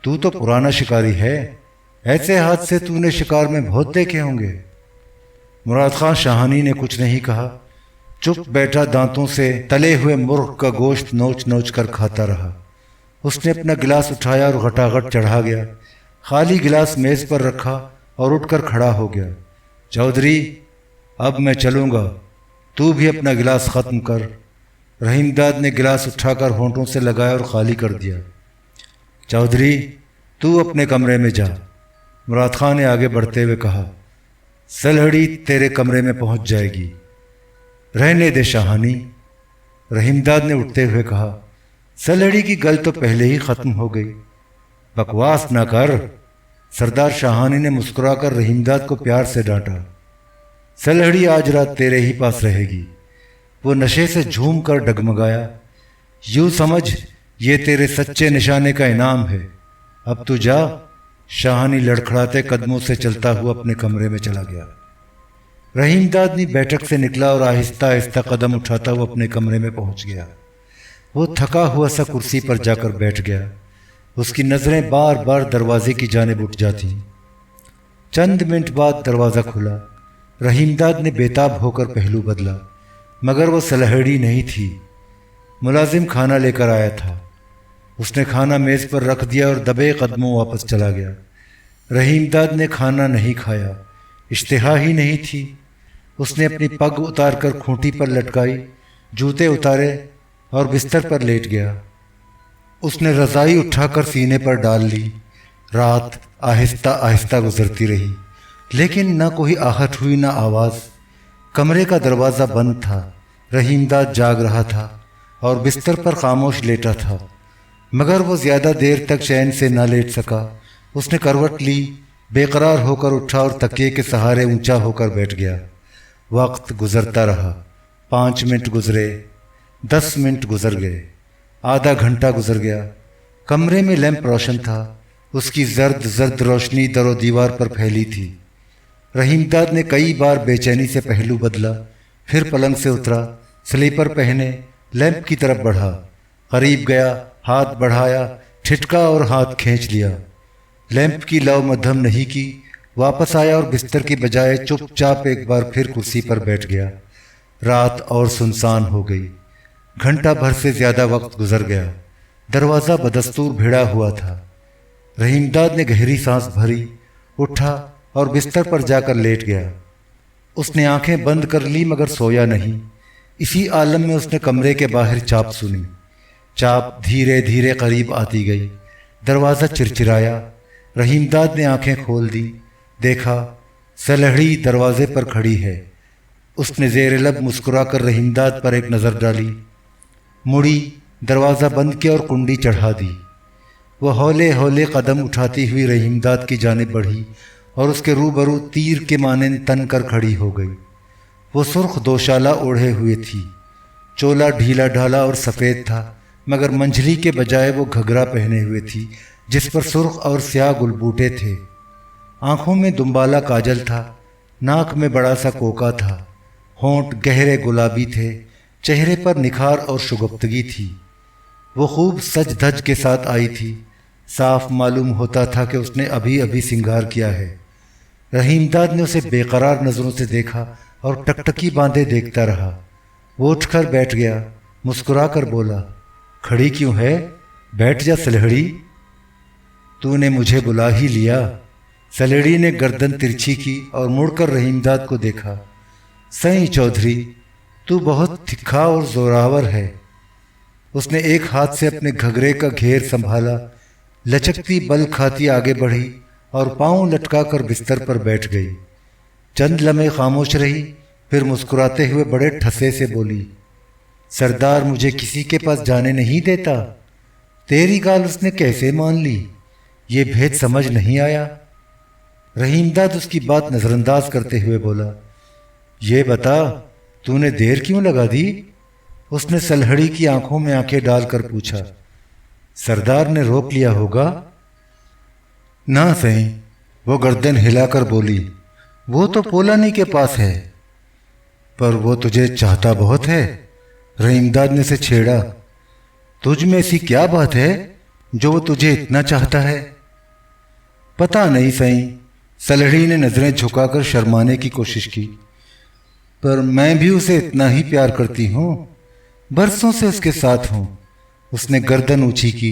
[SPEAKER 2] تو پرانا شکاری ہے، ایسے ہاتھ سے تو نے شکار میں بہت دیکھے ہوں گے۔ مراد خان شاہانی نے کچھ نہیں کہا، چپ بیٹھا دانتوں سے تلے ہوئے مرغ کا گوشت نوچ نوچ کر کھاتا رہا۔ اس نے اپنا گلاس اٹھایا اور گھٹاگھٹ چڑھا گیا۔ خالی گلاس میز پر رکھا اور اٹھ کر کھڑا ہو گیا۔ چودھری اب میں چلوں گا، تو بھی اپنا گلاس ختم کر۔ رحیم داد نے گلاس اٹھا کر ہونٹوں سے لگایا اور خالی کر دیا۔ چودھری تو اپنے کمرے میں جا، مراد خان نے آگے بڑھتے ہوئے کہا۔ سلہڑی تیرے کمرے میں پہنچ جائے گی۔ رہنے دے شاہانی، رحیم داد نے اٹھتے ہوئے کہا۔ سلہڑی کی گل تو پہلے ہی ختم ہو گئی، بکواس نہ کر۔ سردار شاہانی نے مسکرا کر رحیم داد کو پیار سے ڈانٹا۔ سلہڑی آج رات تیرے ہی پاس رہے گی۔ وہ نشے سے جھوم کر ڈگمگایا۔ یوں سمجھ یہ تیرے سچے نشانے کا انعام ہے، اب تو جا۔ شاہانی لڑکھڑاتے قدموں سے چلتا ہوا اپنے کمرے میں چلا گیا۔ رحیم دادنی بیٹھک سے نکلا اور آہستہ آہستہ قدم اٹھاتا ہوا اپنے کمرے میں پہنچ گیا۔ وہ تھکا ہوا سا کرسی پر جا کر بیٹھ گیا۔ اس کی نظریں بار بار دروازے کی جانب اٹھ جاتی۔ چند منٹ بعد دروازہ کھلا۔ رحیم داد نے بےتاب ہو کر پہلو بدلا، مگر وہ سلہڑی نہیں تھی۔ ملازم کھانا لے کر آیا تھا۔ اس نے کھانا میز پر رکھ دیا اور دبے قدموں واپس چلا گیا۔ رحیم داد نے کھانا نہیں کھایا، اشتہا ہی نہیں تھی۔ اس نے اپنی پگ اتار کر کھوٹی پر لٹکائی، جوتے اتارے اور بستر پر لیٹ گیا۔ اس نے رضائی اٹھا کر سینے پر ڈال لی۔ رات آہستہ آہستہ گزرتی رہی، لیکن نہ کوئی آہٹ ہوئی نہ آواز۔ کمرے کا دروازہ بند تھا۔ رحیم داد جاگ رہا تھا اور بستر پر خاموش لیٹا تھا، مگر وہ زیادہ دیر تک چین سے نہ لیٹ سکا۔ اس نے کروٹ لی، بے قرار ہو کر اٹھا اور تکیے کے سہارے اونچا ہو کر بیٹھ گیا۔ وقت گزرتا رہا۔ 5 منٹ گزرے، 10 منٹ گزر گئے، آدھا گھنٹہ گزر گیا۔ کمرے میں لیمپ روشن تھا، اس کی زرد زرد روشنی در و دیوار پر پھیلی تھی۔ رحیم داد نے کئی بار بے چینی سے پہلو بدلا، پھر پلنگ سے اترا، سلیپر پہنے لیمپ کی طرف بڑھا۔ قریب گیا، ہاتھ بڑھایا، ٹھٹکا اور ہاتھ کھینچ لیا۔ لیمپ کی لو مدھم نہیں کی، واپس آیا اور بستر کی بجائے چپ چاپ ایک بار پھر کرسی پر بیٹھ گیا۔ رات اور سنسان ہو گئی۔ گھنٹہ بھر سے زیادہ وقت گزر گیا۔ دروازہ بدستور بھیڑا ہوا تھا۔ رحیم داد نے گہری سانس بھری، اٹھا اور بستر پر جا کر لیٹ گیا۔ اس نے آنکھیں بند کر لی مگر سویا نہیں۔ اسی عالم میں اس نے کمرے کے باہر چاپ سنی۔ چاپ دھیرے دھیرے قریب آتی گئی۔ دروازہ چرچرایا۔ رحیم داد نے آنکھیں کھول دی، دیکھا سلہڑی دروازے پر کھڑی ہے۔ اس نے زیر لب مسکرا کر رحیم داد پر ایک نظر ڈالی، مڑی، دروازہ بند کیا اور کنڈی چڑھا دی۔ وہ ہولے ہولے قدم اٹھاتی ہوئی رحیم داد کی جانب بڑھی اور اس کے روبرو تیر کے مانند تن کر کھڑی ہو گئی۔ وہ سرخ دوشالہ اوڑھے ہوئے تھی، چولا ڈھیلا ڈھالا اور سفید تھا، مگر منجھلی کے بجائے وہ گھگرا پہنے ہوئے تھی جس پر سرخ اور سیاہ گلبوٹے تھے۔ آنکھوں میں دمبالا کاجل تھا، ناک میں بڑا سا کوکا تھا، ہونٹ گہرے گلابی تھے، چہرے پر نکھار اور شگفتگی تھی۔ وہ خوب سج دھج کے ساتھ آئی تھی، صاف معلوم ہوتا تھا کہ اس نے ابھی ابھی سنگار کیا ہے۔ رحیم داد نے اسے بے قرار نظروں سے دیکھا اور ٹکٹکی باندھے دیکھتا رہا۔ وہ اٹھ کر بیٹھ گیا، مسکرا کر بولا، کھڑی کیوں ہے؟ بیٹھ جا سلہڑی، تو نے مجھے بلا ہی لیا۔ سلہڑی نے گردن ترچھی کی اور مڑ کر رحیم داد کو دیکھا۔ سائیں چودھری، تو بہت تکھا اور زوراور ہے۔ اس نے ایک ہاتھ سے اپنے گھگرے کا گھیر سنبھالا، لچکتی بل کھاتی آگے بڑھی اور پاؤں لٹکا کر بستر پر بیٹھ گئی۔ چند لمحے خاموش رہی، پھر مسکراتے ہوئے بڑے ٹھسے سے بولی، سردار مجھے کسی کے پاس جانے نہیں دیتا؟ تیری گال اس نے کیسے مان لی؟ یہ بھید سمجھ نہیں آیا۔ رحیم داد اس کی بات نظر انداز کرتے ہوئے بولا، یہ بتا تو نے دیر کیوں لگا دی؟ اس نے سلہڑی کی آنکھوں میں آنکھیں ڈال کر پوچھا۔ سردار نے روک لیا ہوگا؟ نہ سہیں، وہ گردن ہلا کر بولی، وہ تو پولانی کے پاس ہے۔ پر وہ تجھے چاہتا بہت ہے، رحیم داد نے اسے چھیڑا۔ تجھ میں ایسی کیا بات ہے جو وہ تجھے اتنا چاہتا ہے؟ پتہ نہیں سہیں، سلہڑی نے نظریں جھکا کر شرمانے کی کوشش کی، پر میں بھی اسے اتنا ہی پیار کرتی ہوں، برسوں سے اس کے ساتھ ہوں۔ اس نے گردن اونچی کی،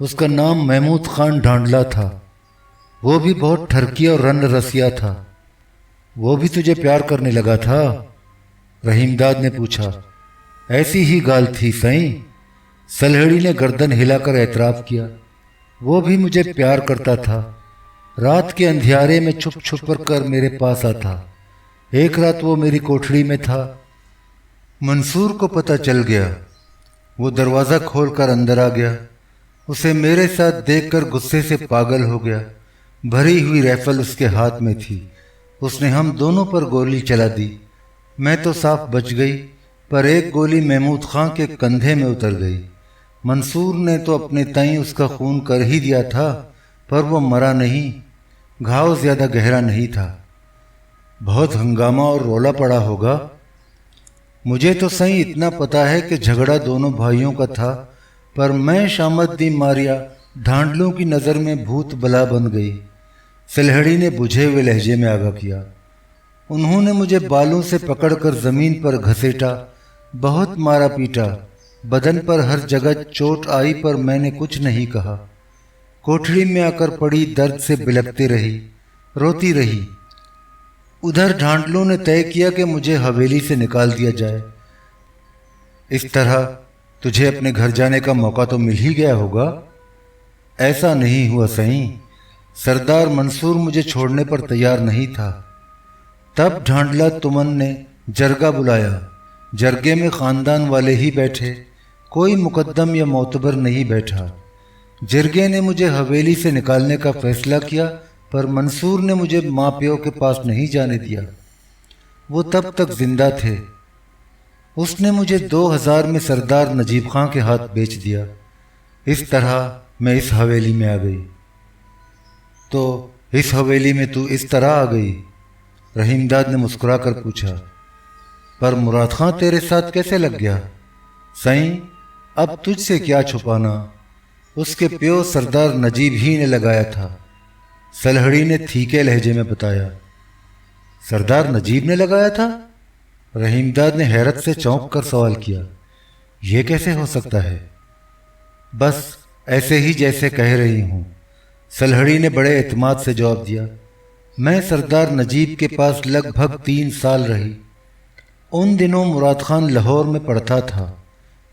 [SPEAKER 2] اس کا نام محمود خان ڈھانڈلا تھا۔ وہ بھی بہت ٹھرکی اور رن رسیا تھا۔ وہ بھی تجھے پیار کرنے لگا تھا؟ رحیم داد نے پوچھا۔ ایسی ہی گال تھی سائیں، سلہڑی نے گردن ہلا کر اعتراف کیا۔ وہ بھی مجھے پیار کرتا تھا، رات کے اندھیارے میں چھپ چھپ کر میرے پاس آتا۔ ایک رات وہ میری کوٹھڑی میں تھا۔
[SPEAKER 1] منصور کو پتہ چل گیا، وہ دروازہ کھول کر اندر آ گیا۔ اسے میرے ساتھ دیکھ کر غصے سے پاگل ہو گیا۔ بھری ہوئی رائفل اس کے ہاتھ میں تھی۔ اس نے ہم دونوں پر گولی چلا دی۔ میں تو صاف بچ گئی، پر ایک گولی محمود خان کے کندھے میں اتر گئی۔ منصور نے تو اپنے تئیں اس کا خون کر ہی دیا تھا، پر وہ مرا نہیں۔ گھاؤ زیادہ گہرا نہیں تھا۔ بہت ہنگامہ اور رولا پڑا ہوگا۔ مجھے تو صحیح اتنا پتا ہے کہ جھگڑا دونوں بھائیوں کا تھا، پر میں شامت دی ماریا ڈھانڈلوں کی نظر میں بھوت بلا بن گئی۔ سلہڑی نے بجھے ہوئے لہجے میں آگاہ کیا۔ انہوں نے مجھے بالوں سے پکڑ کر زمین پر گھسیٹا، بہت مارا پیٹا، بدن پر ہر جگہ چوٹ آئی، پر میں نے کچھ نہیں کہا۔ کوٹھڑی میں آ کر پڑی درد سے بلکتی رہی، روتی رہی۔ ادھر ڈھانڈلوں نے طے کیا کہ مجھے حویلی سے نکال دیا جائے۔ اس طرح تجھے اپنے گھر جانے کا موقع تو مل ہی گیا ہوگا۔ ایسا نہیں ہوا سہیں، سردار منصور مجھے چھوڑنے پر تیار نہیں تھا۔ تب ڈھانڈلا تمن نے جرگہ بلایا۔ جرگے میں خاندان والے ہی بیٹھے، کوئی مقدم یا معتبر نہیں بیٹھا۔ جرگے نے مجھے حویلی سے نکالنے کا فیصلہ کیا، پر منصور نے مجھے ماں پیو کے پاس نہیں جانے دیا۔ وہ تب تک زندہ تھے۔ اس نے مجھے 2000 میں سردار نجیب خان کے ہاتھ بیچ دیا۔ اس طرح میں اس حویلی میں آ گئی۔ تو اس حویلی میں تو اس طرح آ گئی؟ رحیم داد نے مسکرا کر پوچھا۔ پر مراد خان تیرے ساتھ کیسے لگ گیا؟ سائیں، اب تجھ سے کیا چھپانا، اس کے پیو سردار نجیب ہی نے لگایا تھا، سلہڑی نے تھیکے لہجے میں بتایا۔ سردار نجیب نے لگایا تھا؟ رحیم داد نے حیرت سے چونک کر سوال کیا۔ یہ کیسے ہو سکتا ہے؟ بس ایسے ہی جیسے کہہ رہی ہوں، سلہڑی نے بڑے اعتماد سے جواب دیا۔ میں سردار نجیب کے پاس لگ بھگ 3 سال رہی۔ ان دنوں مراد خان لاہور میں پڑھتا تھا،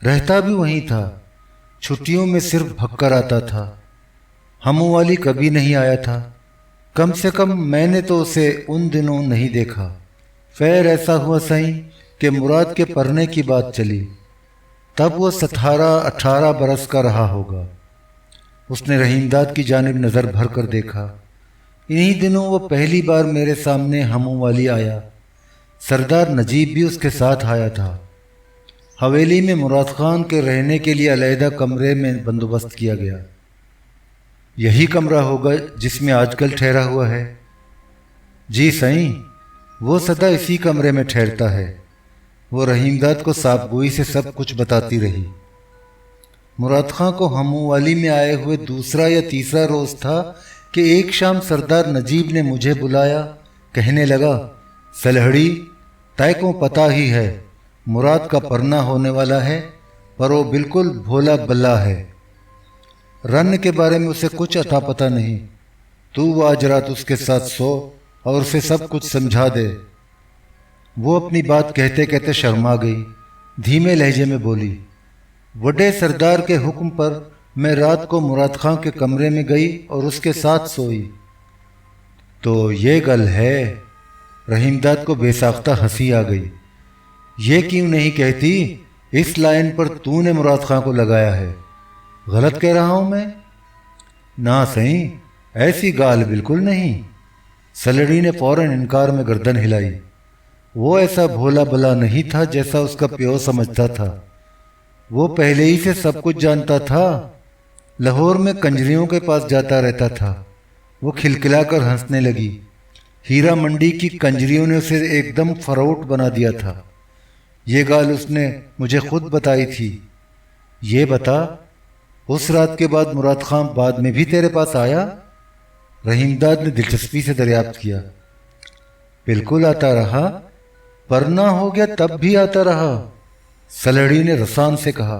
[SPEAKER 1] رہتا بھی وہیں تھا۔ چھٹیوں میں صرف بھگ آتا تھا، ہموں والی کبھی نہیں آیا تھا۔ کم سے کم میں نے تو اسے ان دنوں نہیں دیکھا۔ پھر ایسا ہوا سائیں کہ مراد کے پڑھنے کی بات چلی، تب وہ 17-18 برس کا رہا ہوگا۔ اس نے رحیم داد کی جانب نظر بھر کر دیکھا۔ انہی دنوں وہ پہلی بار میرے سامنے ہموں والی آیا۔ سردار نجیب بھی اس کے ساتھ آیا تھا۔ حویلی میں مراد خان کے رہنے کے لیے علیحدہ کمرے میں بندوبست کیا گیا۔ یہی کمرہ ہوگا جس میں آج کل ٹھہرا ہوا ہے؟ جی سائیں، وہ سدا اسی کمرے میں ٹھہرتا ہے۔ وہ رحیم داد کو صاف گوئی سے سب کچھ بتاتی رہی۔ مراد خان کو ہموں والی میں آئے ہوئے دوسرا یا تیسرا روز تھا کہ ایک شام سردار نجیب نے مجھے بلایا۔ کہنے لگا، سلہڑی، تائے کو پتہ ہی ہے مراد کا پرنا ہونے والا ہے، پر وہ بالکل بھولا بلا ہے۔ رن کے بارے میں اسے کچھ عطا پتہ نہیں۔ تو آج رات اس کے ساتھ سو اور اسے سب کچھ سمجھا دے۔ وہ اپنی بات کہتے کہتے شرما گئی، دھیمے لہجے میں بولی۔ وڈے سردار کے حکم پر میں رات کو مراد خان کے کمرے میں گئی اور اس کے ساتھ سوئی۔ تو یہ گل ہے؟ رحیم داد کو بے ساختہ ہنسی آ گئی۔ یہ کیوں نہیں کہتی اس لائن پر تو نے مراد خان کو لگایا ہے؟ غلط کہہ رہا ہوں میں؟ نہ سہیں، ایسی گال بالکل نہیں۔ سلہڑی نے فوراً انکار میں گردن ہلائی۔ وہ ایسا بھولا بلا نہیں تھا جیسا اس کا پیو سمجھتا تھا۔ وہ پہلے ہی سے سب کچھ جانتا تھا۔ لاہور میں کنجریوں کے پاس جاتا رہتا تھا۔ وہ کھلکھلا کر ہنسنے لگی۔ ہیرا منڈی کی کنجریوں نے اسے ایک دم فروٹ بنا دیا تھا۔ یہ گال اس نے مجھے خود بتائی تھی۔ یہ بتا، اس رات کے بعد مراد خان بعد میں بھی تیرے پاس آیا؟ رحیم داد نے دلچسپی سے دریافت کیا۔ بالکل آتا رہا، پرنا ہو گیا تب بھی آتا رہا، سلہڑی نے رسان سے کہا۔